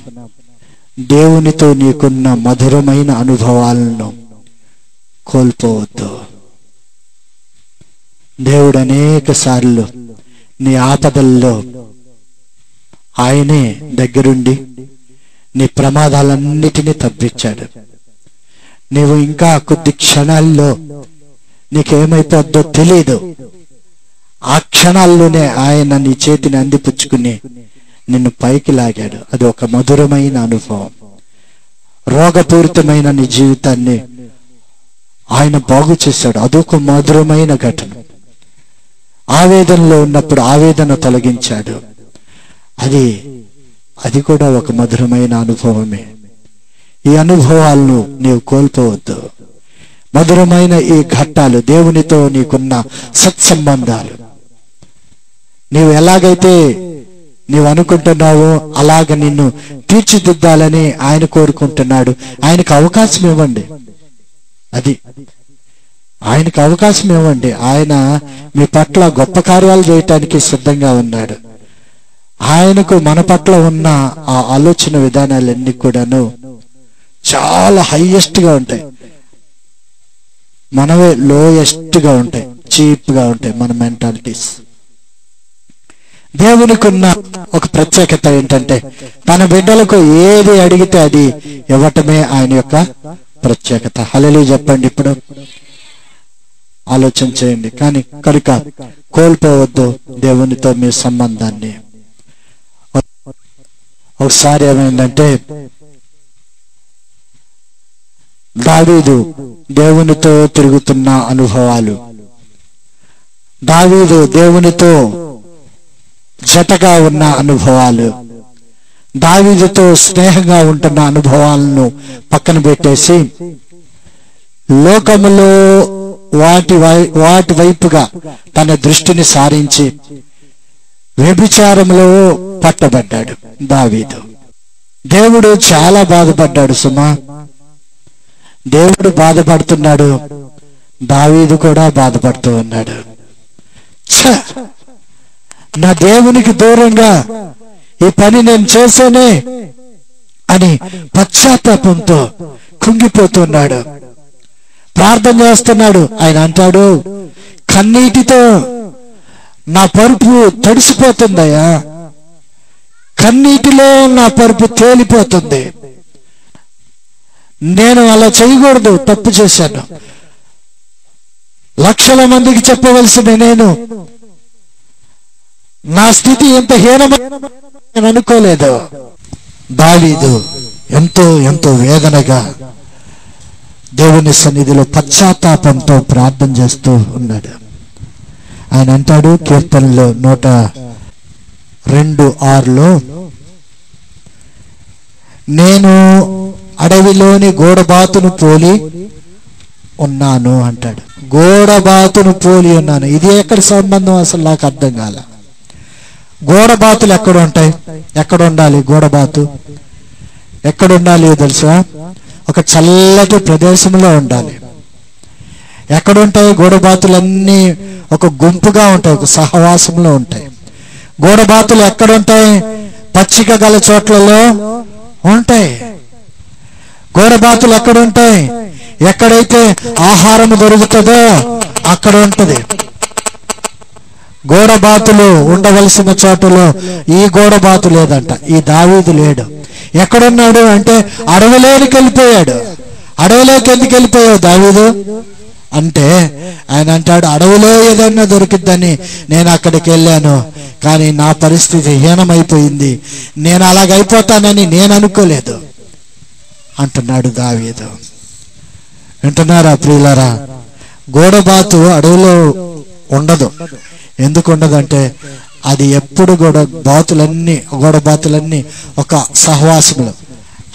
దేవునితో నీకున్న మధురమైన అనుభవాలను కోల్పోవద్దు. దేవుడు అనేక సార్లు నీ ఆపదల్లో ఆయనే దగ్గరుండి నీ ప్రమాదాలన్నిటినీ తప్పించాడు. నీవు ఇంకా కొద్ది క్షణాల్లో నీకేమైపోద్దో తెలీదు. ఆ క్షణాల్లోనే ఆయన నీ చేతిని అందిపుచ్చుకుని నిన్ను పైకి లాగాడు. అది ఒక మధురమైన అనుభవం. రోగపూరితమైన నీ జీవితాన్ని ఆయన బాగు చేశాడు. అదొక మధురమైన ఘటన. ఆవేదనలో ఉన్నప్పుడు ఆవేదన తొలగించాడు. అది కూడా ఒక మధురమైన అనుభవమే. ఈ అనుభవాలను నీవు కోల్పోవద్దు. మధురమైన ఈ ఘట్టాలు, దేవునితో నీకున్న సత్సంబంధాలు, నీవు ఎలాగైతే నీవు అనుకుంటున్నావు అలాగ నిన్ను తీర్చిదిద్దాలని ఆయన కోరుకుంటున్నాడు. ఆయనకు అవకాశం ఇవ్వండి. అది ఆయనకు అవకాశం ఇవ్వండి. ఆయన మీ పట్ల గొప్ప కార్యాలు చేయటానికి సిద్ధంగా ఉన్నాడు. ఆయనకు మన పట్ల ఉన్న ఆ ఆలోచన విధానాలన్నీ కూడాను చాలా హైయెస్ట్ గా ఉంటాయి. మనవే లోయెస్ట్ గా ఉంటాయి, చీప్ గా ఉంటాయి మన మెంటాలిటీస్. దేవునికి ఉన్న ఒక ప్రత్యేకత ఏంటంటే తన బిడ్డలకు ఏది అడిగితే అది ఇవ్వటమే ఆయన యొక్క ప్రత్యేకత. హల్లెలూయా చెప్పండి. ఇప్పుడు ఆలోచన చేయండి. కానీ కనుక కోల్పోవద్దు దేవునితో మీ సంబంధాన్ని. ఒకసారి ఏమైందంటే దావీదు దేవునితో తిరుగుతున్న అనుభవాలు, దావీదు దేవునితో జతగా ఉన్న అనుభవాలు, దావీదుతో స్నేహంగా ఉంటున్న అనుభవాలను పక్కన పెట్టేసి లోకములో వాటి వైపుగా తన దృష్టిని సారించి వ్యభిచారంలో పట్టబడ్డాడు దావీదు. దేవుడు చాలా బాధపడ్డాడు సుమా. దేవుడు బాధపడుతున్నాడు, దావీదు కూడా బాధపడుతూ ఉన్నాడు. నా దేవునికి దూరంగా ఈ పని నేను చేశానే అని పశ్చాత్తాపంతో కుంగిపోతున్నాడు. ప్రార్థన చేస్తున్నాడు. ఆయన అంటాడు, కన్నీటితో నా పరుపు తడిసిపోతుందయ్యా, కన్నీటిలో నా పరుపు తేలిపోతుంది. నేను అలా చేయకూడదు, తప్పు చేశాను. లక్షల మందికి చెప్పవలసిన నేను నా స్థితి ఎంత హీనమైన నేను అనుకోలేదు. దావీదు ఎంతో ఎంతో వేదనగా దేవుని సన్నిధిలో పశ్చాత్తాపంతో ప్రార్థన చేస్తూ ఉన్నాడు. ఆయన అంటాడు కీర్తనలో 102:6 నేను అడవిలోని గోడబాతును పోలి ఉన్నాను అంటాడు. గోడబాతును పోలి ఉన్నాను. ఇది ఎక్కడ సంబంధం అసలు నాకు అర్థం కాల. గోడబాతులు ఎక్కడ ఉంటాయి? ఎక్కడ ఉండాలి గోడబాతు? ఎక్కడ ఉండాలి తెలుసా? ఒక చల్లటి ప్రదేశంలో ఉండాలి. ఎక్కడుంటాయి గోడబాతులన్నీ? ఒక గుంపుగా ఉంటాయి, ఒక సహవాసంలో ఉంటాయి. గోడబాతులు ఎక్కడుంటాయి? పచ్చిక గల చోట్లలో ఉంటాయి. గోడబాతులు ఎక్కడుంటాయి? ఎక్కడైతే ఆహారం దొరుకుతుందో అక్కడ ఉంటది. గోడబాతులు ఉండవలసిన చోటులో ఈ గోడబాతు లేదంట. ఈ దావీదు లేడు. ఎక్కడున్నాడు అంటే అడవిలోకి వెళ్ళిపోయాడు. అడవిలోకి ఎందుకు వెళ్ళిపోయావు దావీదు అంటే ఆయన అంటాడు, అడవిలో ఏదన్నా దొరికిద్దని నేను అక్కడికి వెళ్ళాను, కానీ నా పరిస్థితి హీనమైపోయింది. నేను అలాగైపోతానని నేను అనుకోలేదు అంటున్నాడు దావీదు. వింటున్నారా ప్రియులారా? గోడబాతు అడవిలో ఉండదు. ఎందుకు ఉండదంటే అది ఎప్పుడు గోడబాతులన్నీ ఒక సహవాసములు.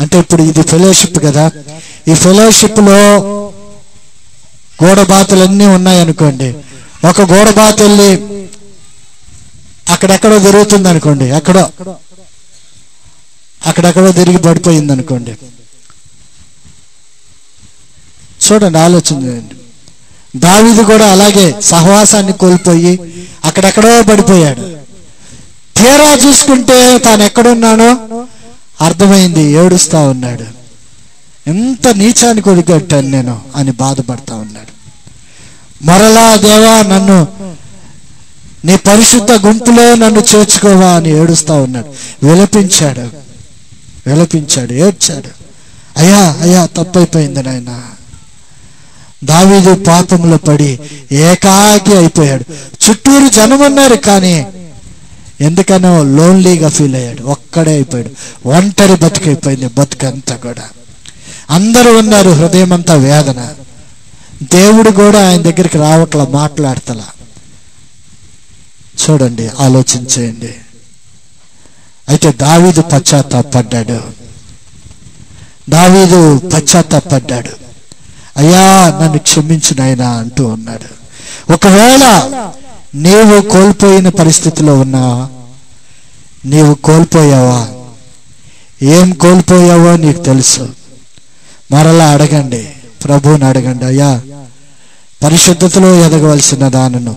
అంటే ఇప్పుడు ఇది ఫెలోషిప్ కదా, ఈ ఫెలోషిప్ లో గోడబాతులన్నీ ఉన్నాయనుకోండి. ఒక గోడబాతు వెళ్ళి అక్కడెక్కడో తిరుగుతుంది అనుకోండి, అక్కడెక్కడో తిరిగి పడిపోయింది అనుకోండి. చూడండి, ఆలోచన చేయండి. దావీదు కూడా అలాగే సహవాసాన్ని కోల్పోయి అక్కడెక్కడో పడిపోయాడు. తీరా చూసుకుంటే తాను ఎక్కడున్నానో అర్థమైంది, ఏడుస్తా ఉన్నాడు. ఎంత నీచానికి ఒడిగట్టాను నేను అని బాధపడతా ఉన్నాడు. మరలా దేవా నన్ను నీ పరిశుద్ధ గుంపులో నన్ను చేర్చుకోవా అని ఏడుస్తా ఉన్నాడు. విలపించాడు, ఏడ్చాడు. అయ్యా తప్పైపోయింది నాయన. దావీదు పాపంలో పడి ఏకాకి అయిపోయాడు. చుట్టూరు జనం ఉన్నారు, కానీ ఎందుకనో లోన్లీగా ఫీల్ అయ్యాడు. ఒక్కడే అయిపోయాడు. ఒంటరి బతుకైపోయింది బతుకంతా కూడా. అందరూ ఉన్నారు, హృదయం అంతా వేదన. దేవుడు కూడా ఆయన దగ్గరికి రావట్లా, మాట్లాడతలా. చూడండి, ఆలోచించేయండి. అయితే దావీదు పశ్చాత్తాపడ్డాడు. అయ్యా నన్ను క్షమించు నాయనా అంటూ ఉన్నాడు. ఒకవేళ నీవు కోల్పోయిన పరిస్థితిలో ఉన్నావా? నీవు కోల్పోయావా? ఏం కోల్పోయావో నీకు తెలుసు. మరలా అడగండి, ప్రభువుని అడగండి, అయ్యా పరిశుద్ధతలో ఎదగవలసిన దానను,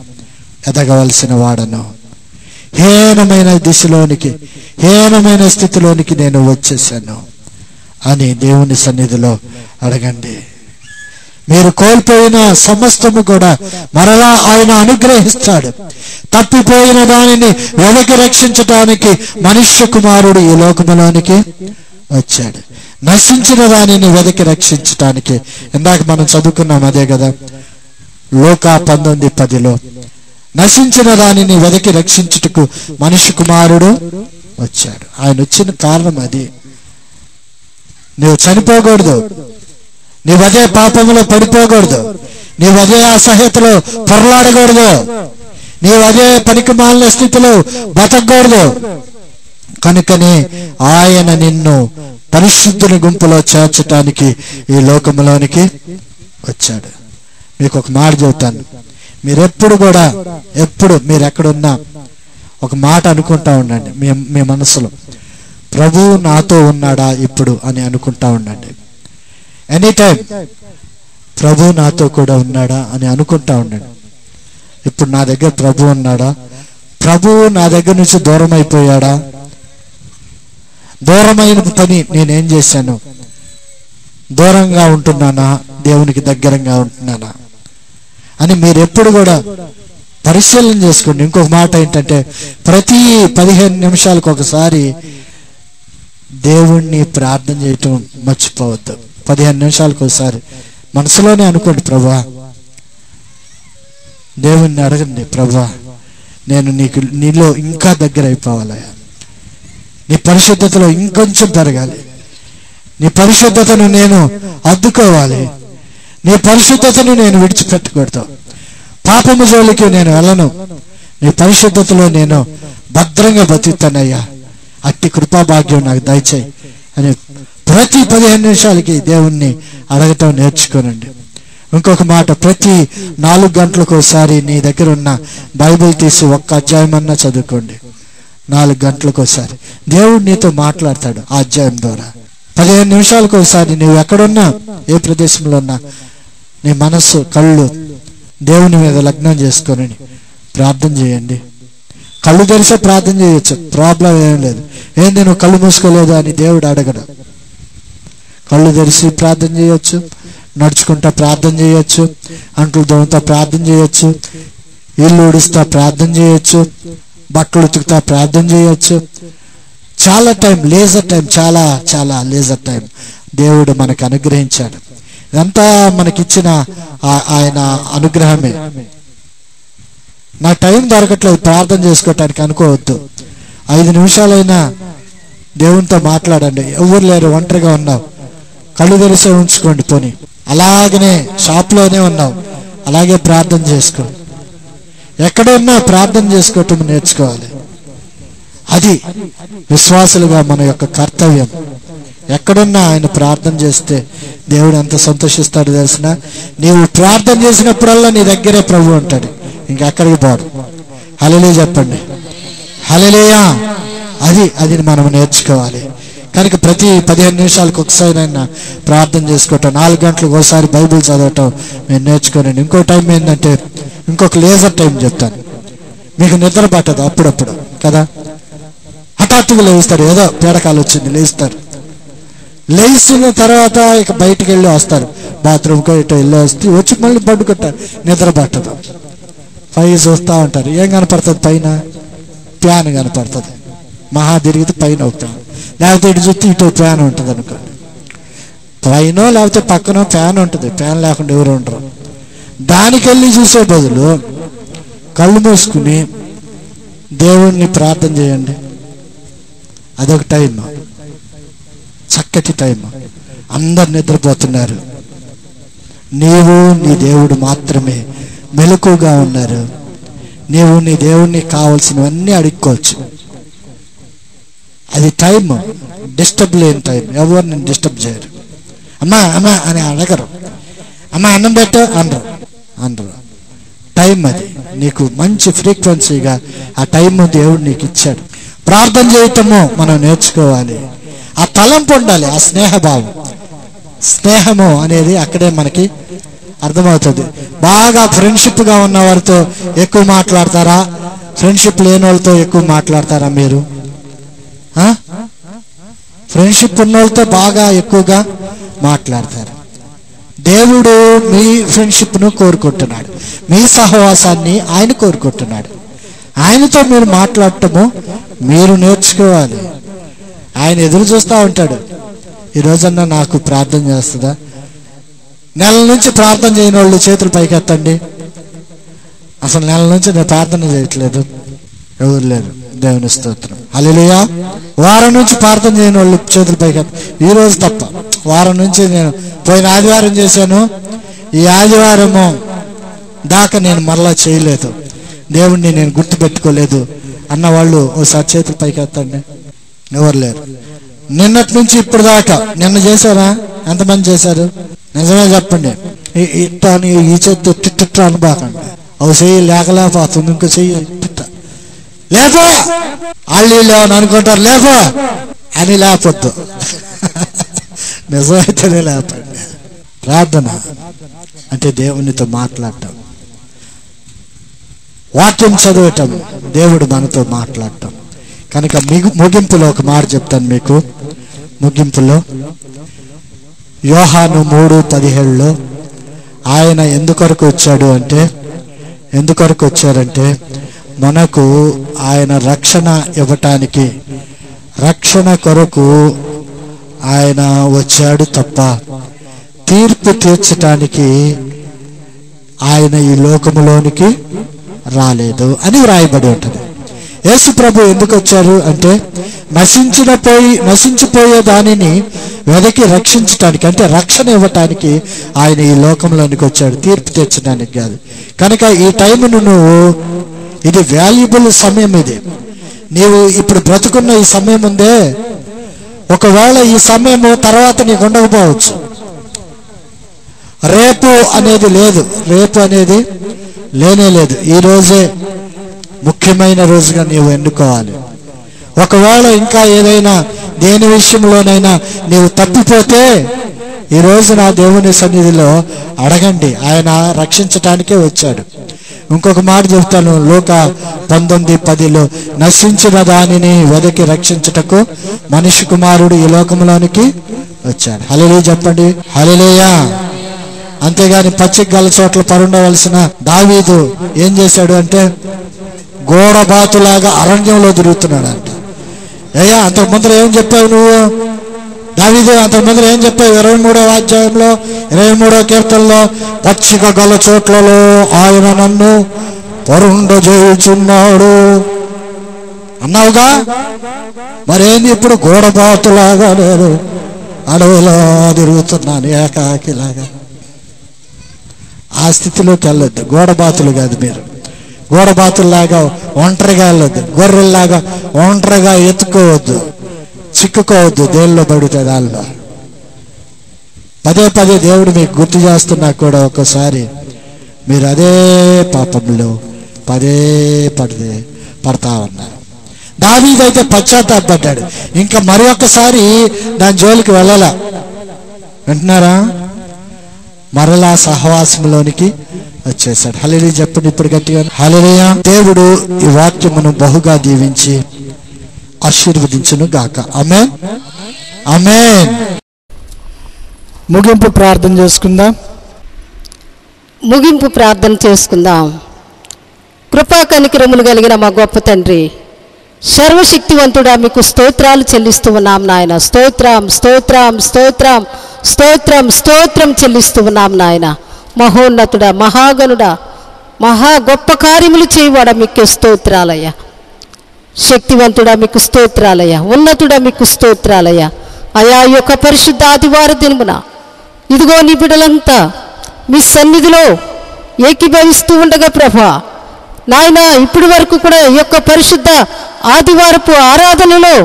ఎదగవలసిన వాడను, హీనమైన దిశలోనికి, హీనమైన స్థితిలోనికి నేను వచ్చేసాను అని దేవుని సన్నిధిలో అడగండి. మీరు కోల్పోయిన సమస్తము కూడా మరలా ఆయన అనుగ్రహిస్తాడు. తప్పిపోయిన దానిని వెనక్కి రక్షించడానికి మనుష్య కుమారుడు ఈ లోకములోనికి వచ్చాడు. నశించిన దానిని వెదకి రక్షించటానికి. ఇందాక మనం చదువుకున్నాం అదే కదా, లూకా 19:10లో నశించిన దానిని వెదకి రక్షించుటకు మనుష్య కుమారుడు వచ్చాడు. ఆయన వచ్చిన కారణం అది. నువ్వు చనిపోకూడదు, నీవు అదే పాపంలో పడిపోకూడదు, నీవు అదే అసహ్యతలో పొరలాడకూడదు, నీవు అదే పనికి మాలిన స్థితిలో బతకూడదు. కనుకనే ఆయన నిన్ను పరిశుద్ధుని గుంపులో చేర్చటానికి ఈ లోకంలోనికి వచ్చాడు. మీకు ఒక మాట చెబుతాను, మీరెప్పుడు కూడా, ఎప్పుడు మీరు ఎక్కడున్నా ఒక మాట అనుకుంటా ఉండండి మీ మనసులో, ప్రభువు నాతో ఉన్నాడా ఇప్పుడు అని అనుకుంటా ఉండండి. ఎనీ టైం ప్రభు నాతో కూడా ఉన్నాడా అని అనుకుంటా ఉండండి. ఇప్పుడు నా దగ్గర ప్రభు ఉన్నాడా? ప్రభువు నా దగ్గర నుంచి దూరం అయిపోయాడా? దూరమైన పని నేనేం చేశాను? దూరంగా ఉంటున్నానా, దేవునికి దగ్గరగా ఉంటున్నానా అని మీరు ఎప్పుడు కూడా పరిశీలన చేసుకోండి. ఇంకొక మాట ఏంటంటే, ప్రతి 15 నిమిషాలకు ఒకసారి దేవుణ్ణి ప్రార్థన చేయటం మర్చిపోవద్దు. 15 నిమిషాలకు ఒకసారి మనసులోనే అనుకోండి, ప్రభా, దేవుణ్ణి అడగండి, ప్రభా నేను నీలో ఇంకా దగ్గర అయిపోవాలయ్యా, నీ పరిశుద్ధతలో ఇంకొంచెం పెరగాలి, నీ పరిశుద్ధతను నేను అద్దుకోవాలి, నీ పరిశుద్ధతను నేను విడిచిపెట్టకూడదు, పాపము జోలికి నేను వెళ్ళను, నీ పరిశుద్ధతలో నేను భద్రంగా బతుకుతానయ్యా, అట్టి కృపాభాగ్యం నాకు దయచేయి అని ప్రతి 15 నిమిషాలకి దేవుణ్ణి అడగటం నేర్చుకోనండి. ఇంకొక మాట, ప్రతి 4 గంటలకు ఒకసారి నీ దగ్గర ఉన్న బైబిల్ తీసి ఒక్క అధ్యాయం అన్నా చదువుకోండి. 4 గంటలకు ఒకసారి దేవుడు నీతో మాట్లాడతాడు ఆ అధ్యాయం ద్వారా. 15 నిమిషాలకు ఒకసారి నువ్వు ఎక్కడున్నా, ఏ ప్రదేశంలో ఉన్నా, నీ మనస్సు, కళ్ళు దేవుని మీద లగ్నం చేసుకొని ప్రార్థన చేయండి. కళ్ళు తెరిసే ప్రార్థన చేయొచ్చు, ప్రాబ్లం ఏం లేదు. ఏంది నువ్వు కళ్ళు మూసుకోలేదు అని దేవుడు అడగడు. కళ్ళు తెరిచి ప్రార్థన చేయొచ్చు, నడుచుకుంటా ప్రార్థన చేయొచ్చు, అంట్లు దోమతా ప్రార్థన చేయొచ్చు, ఇల్లు ఉడుస్తా ప్రార్థన చేయొచ్చు, బట్టలు ఉతుకుతా ప్రార్థన చేయొచ్చు. చాలా టైం, లేజర్ టైం, చాలా చాలా లేజర్ టైం దేవుడు మనకు అనుగ్రహించాడు. ఇదంతా మనకిచ్చిన ఆయన అనుగ్రహమే. నా టైం దొరకట్లేదు ప్రార్థన చేసుకోవటానికి అనుకోవద్దు. 5 నిమిషాలైనా దేవునితో మాట్లాడండి. ఎవరు లేరు, ఒంటరిగా ఉన్నావు, కళ్ళు తెరిసే ఉంచుకోండి. పోనీ అలాగనే షాప్లోనే ఉన్నావు, అలాగే ప్రార్థన చేసుకో. ఎక్కడున్నా ప్రార్థన చేసుకోవటం నేర్చుకోవాలి. అది విశ్వాసులుగా మన యొక్క కర్తవ్యం. ఎక్కడున్నా ఆయన ప్రార్థన చేస్తే దేవుడు ఎంత సంతోషిస్తాడు తెలిసిన. నీవు ప్రార్థన చేసినప్పుడల్లా నీ దగ్గరే ప్రభు ఉంటాడు, ఇంకెక్కడికి పోడు. హల్లెలూయా చెప్పండి, హల్లెలూయా. అది మనం నేర్చుకోవాలి. కనుక ప్రతి 15 నిమిషాలకు ఒకసారి అయినా ప్రార్థన చేసుకోవటం, 4 గంటలకు ఒకసారి బైబిల్ చదవటం నేను నేర్చుకోనండి. ఇంకో టైం ఏంటంటే, ఇంకొక లేజర్ టైం చెప్తాను. మీకు నిద్ర పట్టదు అప్పుడప్పుడు కదా, హఠాత్తుగా లేస్తారు, ఏదో పీడకాలు వచ్చింది లేస్తారు. లేచిన తర్వాత ఇక బయటికి వెళ్ళి వస్తారు, బాత్రూమ్కో ఇటో వెళ్ళి వచ్చి మళ్ళీ పడుకుంటారు, నిద్ర పట్టదు. పై చూస్తూ ఉంటారు, ఏం కనపడుతుంది? పైన ఫ్యాన్ కనపడుతుంది, మహా తిరిగితే పైన అవుతాం, లేకపోతే ఇటు చూస్తే ఇటు ఫ్యాన్ ఉంటుంది అనుకోండి. పైన లేకపోతే పక్కన ఫ్యాన్ ఉంటుంది, ఫ్యాన్ లేకుండా ఎవరు ఉండరు. దానికి వెళ్ళి చూసే బదులు కళ్ళు మూసుకుని దేవుణ్ణి ప్రార్థన చేయండి. అదొక టైం, చక్కటి టైం. అందరు నిద్రపోతున్నారు, నీవు నీ దేవుడు మాత్రమే మెలకుగా ఉన్నారు. నీవు నీ దేవుణ్ణి కావాల్సినవన్నీ అడుక్కోవచ్చు. అది టైం, డిస్టర్బ్ లేని టైం. ఎవరు నేను డిస్టర్బ్ చేయరు. అమ్మా అమ్మా అని అడగరు, అమ్మా అన్నం పెట్టు అనరు. టైం అది నీకు మంచి ఫ్రీక్వెన్సీగా ఆ టైం దేవుడు నీకు ఇచ్చాడు. ప్రార్థన చేయటము మనం నేర్చుకోవాలి. ఆ తలంపు ఉండాలి, ఆ స్నేహభావం. స్నేహము అనేది అక్కడే మనకి అర్థమవుతుంది. బాగా ఫ్రెండ్షిప్గా ఉన్న వారితో ఎక్కువ మాట్లాడతారా, ఫ్రెండ్షిప్ లేని వాళ్ళతో ఎక్కువ మాట్లాడతారా? మీరు ఫ్రెండ్షిప్ ఉన్న వాళ్ళతో బాగా ఎక్కువగా మాట్లాడతారు. దేవుడు మీ ఫ్రెండ్షిప్ను కోరుకుంటున్నాడు, మీ సహవాసాన్ని ఆయన కోరుకుంటున్నాడు. ఆయనతో మీరు మాట్లాడటము మీరు నేర్చుకోవాలి. ఆయన ఎదురు చూస్తూ ఉంటాడు, ఈ రోజన్నా నాకు ప్రార్థన చేస్తుందా? నెల నుంచి ప్రార్థన చేయని వాళ్ళు చేతులు పైకెత్తండి. అసలు నెల నుంచి నేను ప్రార్థన చేయట్లేదు, ఎవరు లేరు. దేవుని స్తోత్రం, హల్లెలూయా. వారం నుంచి ప్రార్థన చేయని వాళ్ళు చేతులు పైకెత్త. ఈ రోజు తప్ప వారం నుంచి, నేను పోయిన ఆదివారం చేశాను, ఈ ఆదివారము దాకా నేను మరలా చేయలేదు, దేవుణ్ణి నేను గుర్తుపెట్టుకోలేదు అన్న వాళ్ళు ఒకసారి చేతులు పైకెత్తండి. ఎవరు లేరు. నిన్నటి నుంచి ఇప్పుడు దాకా నిన్న చేశారా? ఎంతమంది చేశారు? నిజమే చెప్పండి. ఇట్ట అని ఈ చేతి తిట్ట అనబాకండి. అవి చెయ్యి లేకలేకపోతుంది, ఇంకో చెయ్యి తిట్ట లేపో. వాళ్ళు లేవని అనుకుంటారు, లేపో అని లేపొద్దు. నిజమైతేనే లేపండి. ప్రార్థన అంటే దేవునితో మాట్లాడటం, వాక్యం చదవటం, దేవుడు మనతో మాట్లాడటం. కనుక ముగింపులో ఒక మాట చెప్తాను మీకు. ముగింపులో యోహాను 3:17 ఆయన ఎందుకొరకు వచ్చాడు అంటే, ఎందుకొరకు వచ్చారంటే మనకు ఆయన రక్షణ ఇవ్వటానికి, రక్షణ కొరకు ఆయన వచ్చాడు తప్ప తీర్పు తీర్చటానికి ఆయన ఈ లోకములోనికి రాలేదు అని వ్రాయబడి ఉంటుంది. యేసు ప్రభు ఎందుకు వచ్చారు అంటే నశించిపోయే దానిని వెదకి రక్షించటానికి, అంటే రక్షణ ఇవ్వటానికి ఆయన ఈ లోకంలోనికి వచ్చాడు, తీర్పు తీర్చడానికి కాదు. కనుక ఈ టైంను నువ్వు, ఇది వాల్యుబుల్ సమయం. ఇది నీవు ఇప్పుడు బ్రతుకున్న ఈ సమయం ఉందే, ఒకవేళ ఈ సమయము తర్వాత నీకు ఉండకపోవచ్చు. రేపు అనేది లేదు, రేపు అనేది లేనే లేదు. ఈ రోజే ముఖ్యమైన రోజుగా నీవు ఎన్నుకోవాలి. ఒకవేళ ఇంకా ఏదైనా దేని విషయంలోనైనా నీవు తప్పిపోతే ఈ రోజు నా దేవుని సన్నిధిలో అడగండి, ఆయన రక్షించటానికే వచ్చాడు. ఇంకొక మాట చెప్తాను, లూకా 19:10 నశించిన దానిని వెదకి రక్షించుటకు మనిషి కుమారుడు ఈ లోకంలోనికి వచ్చాడు. హల్లెలూయా చెప్పండి, హల్లెలూయా. అంతేగాని పచ్చిక గల చోట్ల పరుండవలసిన దావీదు ఏం చేశాడు అంటే గోడబాతులాగా అరణ్యంలో తిరుగుతున్నాడు అంట. అయ్యా అంతకు ముందర ఏం చెప్పావు నువ్వు దావీదు? అంతకు ముందర ఏం చెప్పావు? 23వ అధ్యాయంలో 23వ కీర్తనలో పచ్చిక గల చోట్లలో ఆయన నన్ను పరుండజేయుచున్నాడు అన్నావుగా. మరేంది ఇప్పుడు గోడబాతులాగా నేను అడవిలో తిరుగుతున్నాను ఏకాకిలాగా? ఆ స్థితిలోకి వెళ్ళొద్దు. గోడబాతులు కాదు మీరు, గోడబాతుల్లాగా ఒంటరిగా వెళ్ళొద్దు, గొర్రెల్లాగా ఒంటరిగా ఎత్తుకోవద్దు, చిక్కుకోవద్దు. దేనిలో పడితే దానిలో పదే పదే దేవుడు మీకు గుర్తు చేస్తున్నా కూడా ఒక్కసారి మీరు అదే పాపంలో పదే పడతా ఉన్నారు. దావీదైతే పశ్చాత్తాపడ్డాడు, ఇంకా మరి ఒక్కసారి దాని జోలికి వెళ్ళాల. వింటున్నారా? మరలా సహవాసంలోనికి వచ్చేసాడు. హల్లెలూయా చెప్పండి ఇప్పుడు గట్టిగా, హల్లెలూయా. దేవుడు ఈ వాక్యమును బహుగా దీవించి ఆశీర్వదించును గాక. ఆమేన్, ఆమేన్. ముగింపు ప్రార్థన చేసుకుందాం. ముగింపు ప్రార్థన చేసుకుందాం. కృపా కనికరములు కలిగిన మా గొప్ప తండ్రి, సర్వశక్తివంతుడా మీకు స్తోత్రాలు చెల్లిస్తూ ఉన్నాం నాయన. స్తోత్రం స్తోత్రం స్తోత్రం స్తోత్రం స్తోత్రం చెల్లిస్తూ ఉన్నాం నాయన. మహోన్నతుడా, మహాగణుడా, మహా గొప్ప కార్యములు చేయవాడా మీకు స్తోత్రాలయ్యా. శక్తివంతుడా మీకు స్తోత్రాలయ్యా. ఉన్నతుడా మీకు స్తోత్రాలయ్యా. అయా ఈ యొక్క పరిశుద్ధ ఆదివార దినమున ఇదిగో నీ బిడ్డలంతా మీ సన్నిధిలో ఏకీభవిస్తూ ఉండగా ప్రభా నాయన, ఇప్పటి వరకు కూడా ఈ యొక్క పరిశుద్ధ ఆదివారపు ఆరాధనలో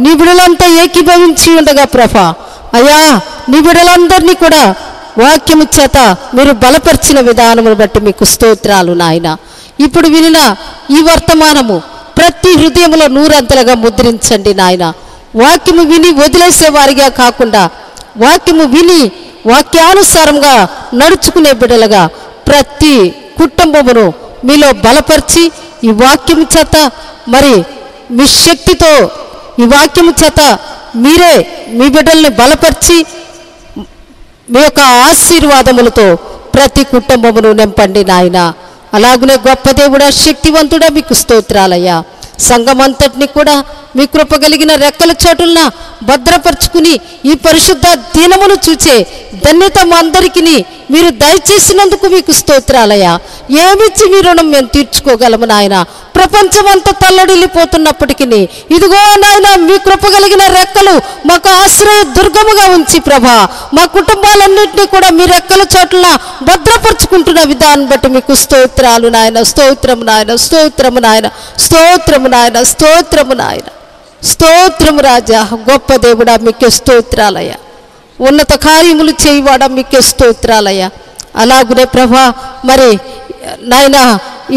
నీ బిడ్డలంతా ఏకీభవించి ఉండగా ప్రభా అయ్యా, నీ బిడ్డలందరినీ కూడా వాక్యము చేత మీరు బలపరిచిన విధానమును బట్టి మీకు స్తోత్రాలు నాయన. ఇప్పుడు వినిన ఈ వర్తమానము ప్రతి హృదయంలో నూరంతలుగా ముద్రించండి నాయన. వాక్యము విని వదిలేసే వారిగా కాకుండా వాక్యము విని వాక్యానుసారంగా నడుచుకునే బిడ్డలుగా ప్రతి కుటుంబమును మీలో బలపరిచి ఈ వాక్యము చేత మరి మీ శక్తితో ఈ వాక్యము చేత మీరే మీ బిడ్డల్ని బలపరిచి మీ యొక్క ఆశీర్వాదములతో ప్రతి కుటుంబమును నింపండి నాయన. అలాగనే గొప్ప దేవుడా, శక్తివంతుడా, మీకు స్తోత్రాలయ్యా. సంఘమంతటిని కూడా మీ కృప కలిగిన రెక్కల చోటున భద్రపరుచుకుని ఈ పరిశుద్ధ దినమును చూచే ధన్యత మా అందరికీ మీరు దయచేసినందుకు మీకు స్తోత్రాలయ్యా. ఏమిచ్చి మీ రుణం మేము తీర్చుకోగలము నాయన. ప్రపంచమంతా తల్లడిల్లిపోతున్నప్పటికీ ఇదిగో నాయన, మీ కృప కలిగిన రెక్కలు మాకు ఆశ్రయ దుర్గముగా ఉంచి ప్రభా మా కుటుంబాలన్నింటినీ కూడా మీ రెక్కల చోట్ల భద్రపరుచుకుంటున్న విధానం బట్టి మీకు స్తోత్రాలు నాయన. స్తోత్రము నాయన, స్తోత్రము నాయన, స్తోత్రము నాయన, స్తోత్రము నాయన, స్తోత్రము రాజా. గొప్ప దేవుడా, మీకే స్తోత్రాలయ్యా. ఉన్నత కార్యములు చేయవాడా, మీకే స్తోత్రాలయ్యా. అలాగునే ప్రభా మరి నాయన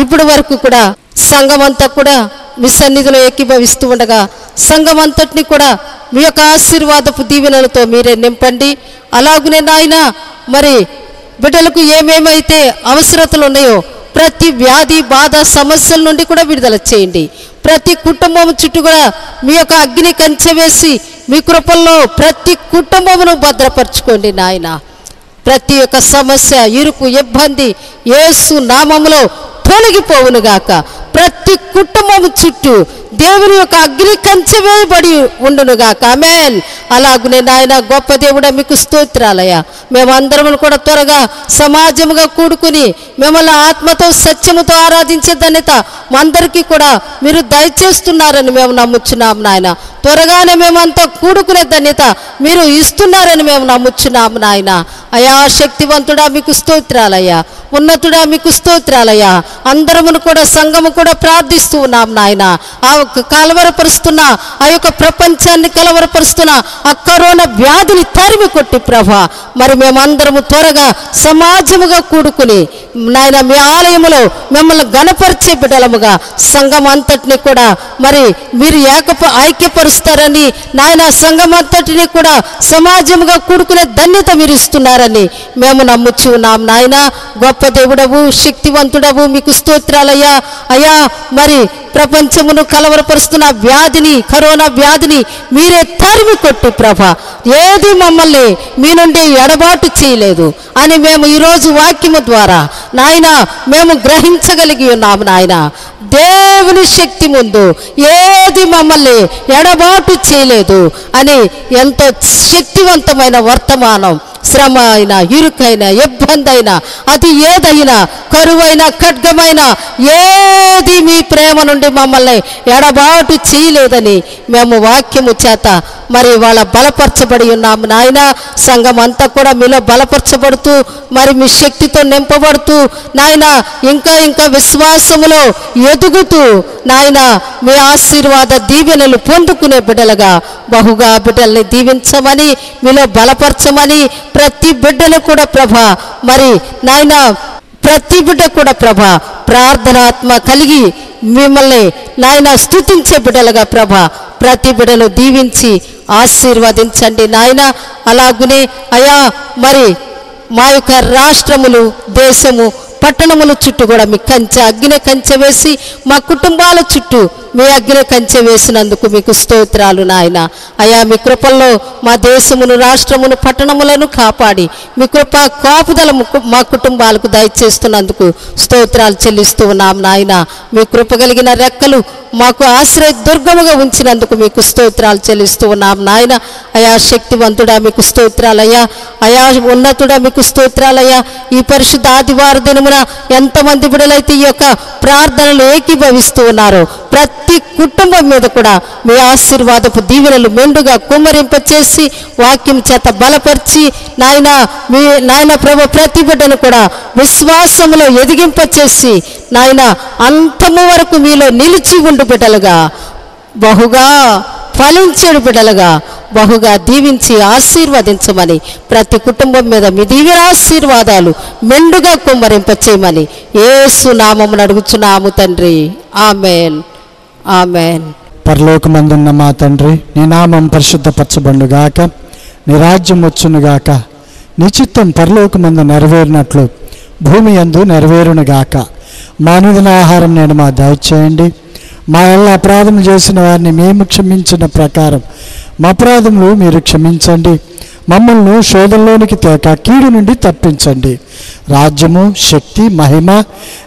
ఇప్పటి వరకు కూడా సంఘమంతా కూడా మీ సన్నిధిలో ఏకీభవిస్తూ ఉండగా సంఘమంతటిని కూడా మీ యొక్క ఆశీర్వాదపు దీవెనలతో మీరే నింపండి. అలాగునే నాయన మరి బిడ్డలకు ఏమేమైతే అవసరతలు ఉన్నాయో ప్రతి వ్యాధి బాధ సమస్యల నుండి కూడా విడుదల చేయండి. ప్రతి కుటుంబం చుట్టూ కూడా మీ యొక్క అగ్ని కంచె వేసి మీ కృపల్లో ప్రతి కుటుంబమును భద్రపరచుకోండి నాయన. ప్రతి ఒక్క సమస్య, ఇరుకు, ఇబ్బంది యేసు నామములో తొలగిపోవునుగాక. ప్రతి కుటుంబం చుట్టూ దేవుని యొక్క అగ్ని కంచె వేయబడి ఉండునుగాక. ఆమేన్. అలాగునే నాయన గొప్ప దేవుడా, మీకు స్తోత్రాలయ్యా. మేమందరం కూడా త్వరగా సమాజముగా కూడుకుని మిమ్మల్ని ఆత్మతో సత్యముతో ఆరాధించే ధన్యత మా అందరికీ కూడా మీరు దయచేస్తున్నారని మేము నమ్ముచున్నాం నాయన. త్వరగానే మేమంతా కూడుకునే ధన్యత మీరు ఇస్తున్నారని మేము నమ్ముచున్నాము నాయన. అయా శక్తివంతుడా, మీకు స్తోత్రాలయ్యా. ఉన్నతుడా, మీకు స్తోత్రాలయ్యా. అందరమును కూడా సంఘము కూడా ప్రార్థిస్తూ ఉన్నాం నాయన. ఆ కలవరపరుస్తున్న ఆ యొక్క ప్రపంచాన్ని కలవరపరుస్తున్న ఆ కరోనా వ్యాధిని తరిమి కొట్టి ప్రభా మరి మేమందరము త్వరగా సమాజముగా కూడుకుని నాయన మీ ఆలయములో మిమ్మల్ని గణపరిచే బిడ్డలముగా సంఘం అంతటిని కూడా మరి మీరు ఐక్యపరుస్తారని నాయన సంఘం అంతటిని కూడా సమాజముగా కూడుకునే ధన్యత మీరు ఇస్తున్నారని మేము నమ్ముచు ఉన్నాం నాయన. గొప్ప దేవుడవు, శక్తివంతుడవు, మీకు స్తోత్రాలయ్యా. అయ్యా మరి ప్రపంచమును కలవరపరుస్తున్న వ్యాధిని, కరోనా వ్యాధిని మీరే తరిమి కొట్టి ప్రభా ఏది మమ్మల్ని మీ నుండి ఎడబాటు చేయలేదు అని మేము ఈరోజు వాక్యము ద్వారా నాయన మేము గ్రహించగలిగి ఉన్నాము నాయన. దేవుని శక్తి ముందు ఏది మమ్మల్ని ఎడబాటు చేయలేదు అని ఎంతో శక్తివంతమైన వర్తమానం, శ్రమ అయినా, ఇరుకైనా, ఇబ్బంది అయినా, అది ఏదైనా, కరువైనా, ఖడ్గమైన ఏది మీ ప్రేమ నుండి మమ్మల్ని ఎడబాటు చేయలేదని మేము వాక్యము చేత మరి వాళ్ళ బలపరచబడి ఉన్నాము నాయన. సంఘం అంతా కూడా మీలో బలపరచబడుతూ మరి మీ శక్తితో నింపబడుతూ నాయన ఇంకా ఇంకా విశ్వాసములో ఎదుగుతూ నాయన మీ ఆశీర్వాద దీవెనలు పొందుకునే బిడ్డలుగా బహుగా బిడ్డల్ని దీవించమని మీలో బలపరచమని ప్రతి బిడ్డను కూడా ప్రభా మరి నాయన ప్రతి బిడ్డ కూడా ప్రభా ప్రార్థనాత్మ కలిగి మిమ్మల్ని నాయన స్తుతించే బిడ్డలుగా ప్రభా ప్రతి బిడ్డను దీవించి ఆశీర్వదించండి నాయన. అలాగునే అయా మరి మా యొక్క రాష్ట్రములు, దేశము, పట్టణముల చుట్టూ కూడా మీ కంచె అగ్ని కంచె వేసి మా కుటుంబాల చుట్టూ మీ అగ్ని కంచె వేసినందుకు మీకు స్తోత్రాలు నాయన. అయా మీ కృపల్లో మా దేశమును, రాష్ట్రమును, పట్టణములను కాపాడి మీ కృప కాపుదల మా కుటుంబాలకు దయచేస్తున్నందుకు స్తోత్రాలు చెల్లిస్తూ ఉన్నాం నాయన. మీ కృప కలిగిన రెక్కలు మాకు ఆశ్రయ దుర్గముగా ఉంచినందుకు మీకు స్తోత్రాలు చెల్లిస్తూ ఉన్నాం నాయన. అయా శక్తివంతుడా, మీకు స్తోత్రాలయ్యా. అయా ఉన్నతుడా, మీకు స్తోత్రాలయ్యా. ఈ పరిశుద్ధ ఆదివార దినమున ఎంతమంది బిడ్డలైతే ఈ యొక్క ప్రార్థనలు ఏకీభవిస్తూ ఉన్నారో ప్రతి కుటుంబం మీద కూడా మీ ఆశీర్వాదపు దీవెనలు మెండుగా కుమ్మరింపచేసి వాక్యం చేత బలపరిచి నాయన మీ నాయన ప్రభు ప్రతి బిడ్డను కూడా విశ్వాసములో ఎదిగింపచేసి నాయన అంతము వరకు మీలో నిలిచి ఉండు బిడ్డలుగా బహుగా ఫలించేడు బిడ్డలుగా బహుగా దీవించి ఆశీర్వదించమని ప్రతి కుటుంబం మీద మీ దీవెన ఆశీర్వాదాలు మెండుగా కుమ్మరింపచేయమని యేసు నామమున అడుగుచున్నాము తండ్రి. ఆమేన్, ఆమెన్. పరలోకమందున్న మా తండ్రి, నీ నామం పరిశుద్ధపరచబడుగాక, నీ రాజ్యం వచ్చునుగాక, నీ చిత్తం పరలోకమందు నెరవేరినట్లు భూమి యందు నెరవేరునుగాక. మా అనుదిన ఆహారం నేడు మా దయచేయండి. మా వల్ల అపరాధం చేసిన వారిని మేము క్షమించిన ప్రకారం మా అపరాధములు మీరు క్షమించండి. మమ్మల్ని శోధనలోనికి తేక కీడు నుండి తప్పించండి. రాజ్యము, శక్తి, మహిమ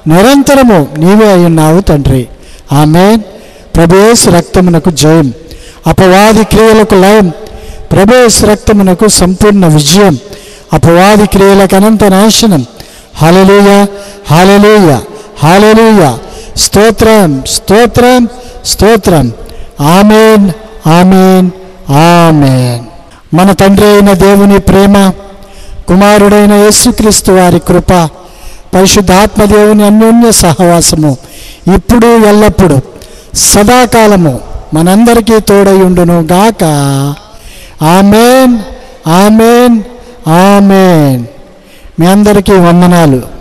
నిరంతరము నీవే అయ్యున్నావు తండ్రి. ఆమేన్. ప్రభు యేసు రక్తమునకు జయం, అపవాది క్రియలకు లయం. ప్రభు యేసు రక్తమునకు సంపూర్ణ విజయం, అపవాది క్రియలకు అనంత నాశనం. హల్లెలూయా, హల్లెలూయా, హల్లెలూయా. స్తోత్రం, స్తోత్రం, స్తోత్రం. ఆమేన్, ఆమేన్, ఆమేన్. మన తండ్రి అయిన దేవుని ప్రేమ, కుమారుడైన యేసుక్రీస్తు వారి కృప, పరిశుద్ధాత్మ దేవుని అన్యోన్య సహవాసము ఇప్పుడు ఎల్లప్పుడు సదాకాలము మనందరికీ తోడయుండును గాక. ఆమేన్, ఆమేన్, ఆమేన్. మీ అందరికీ వందనాలు.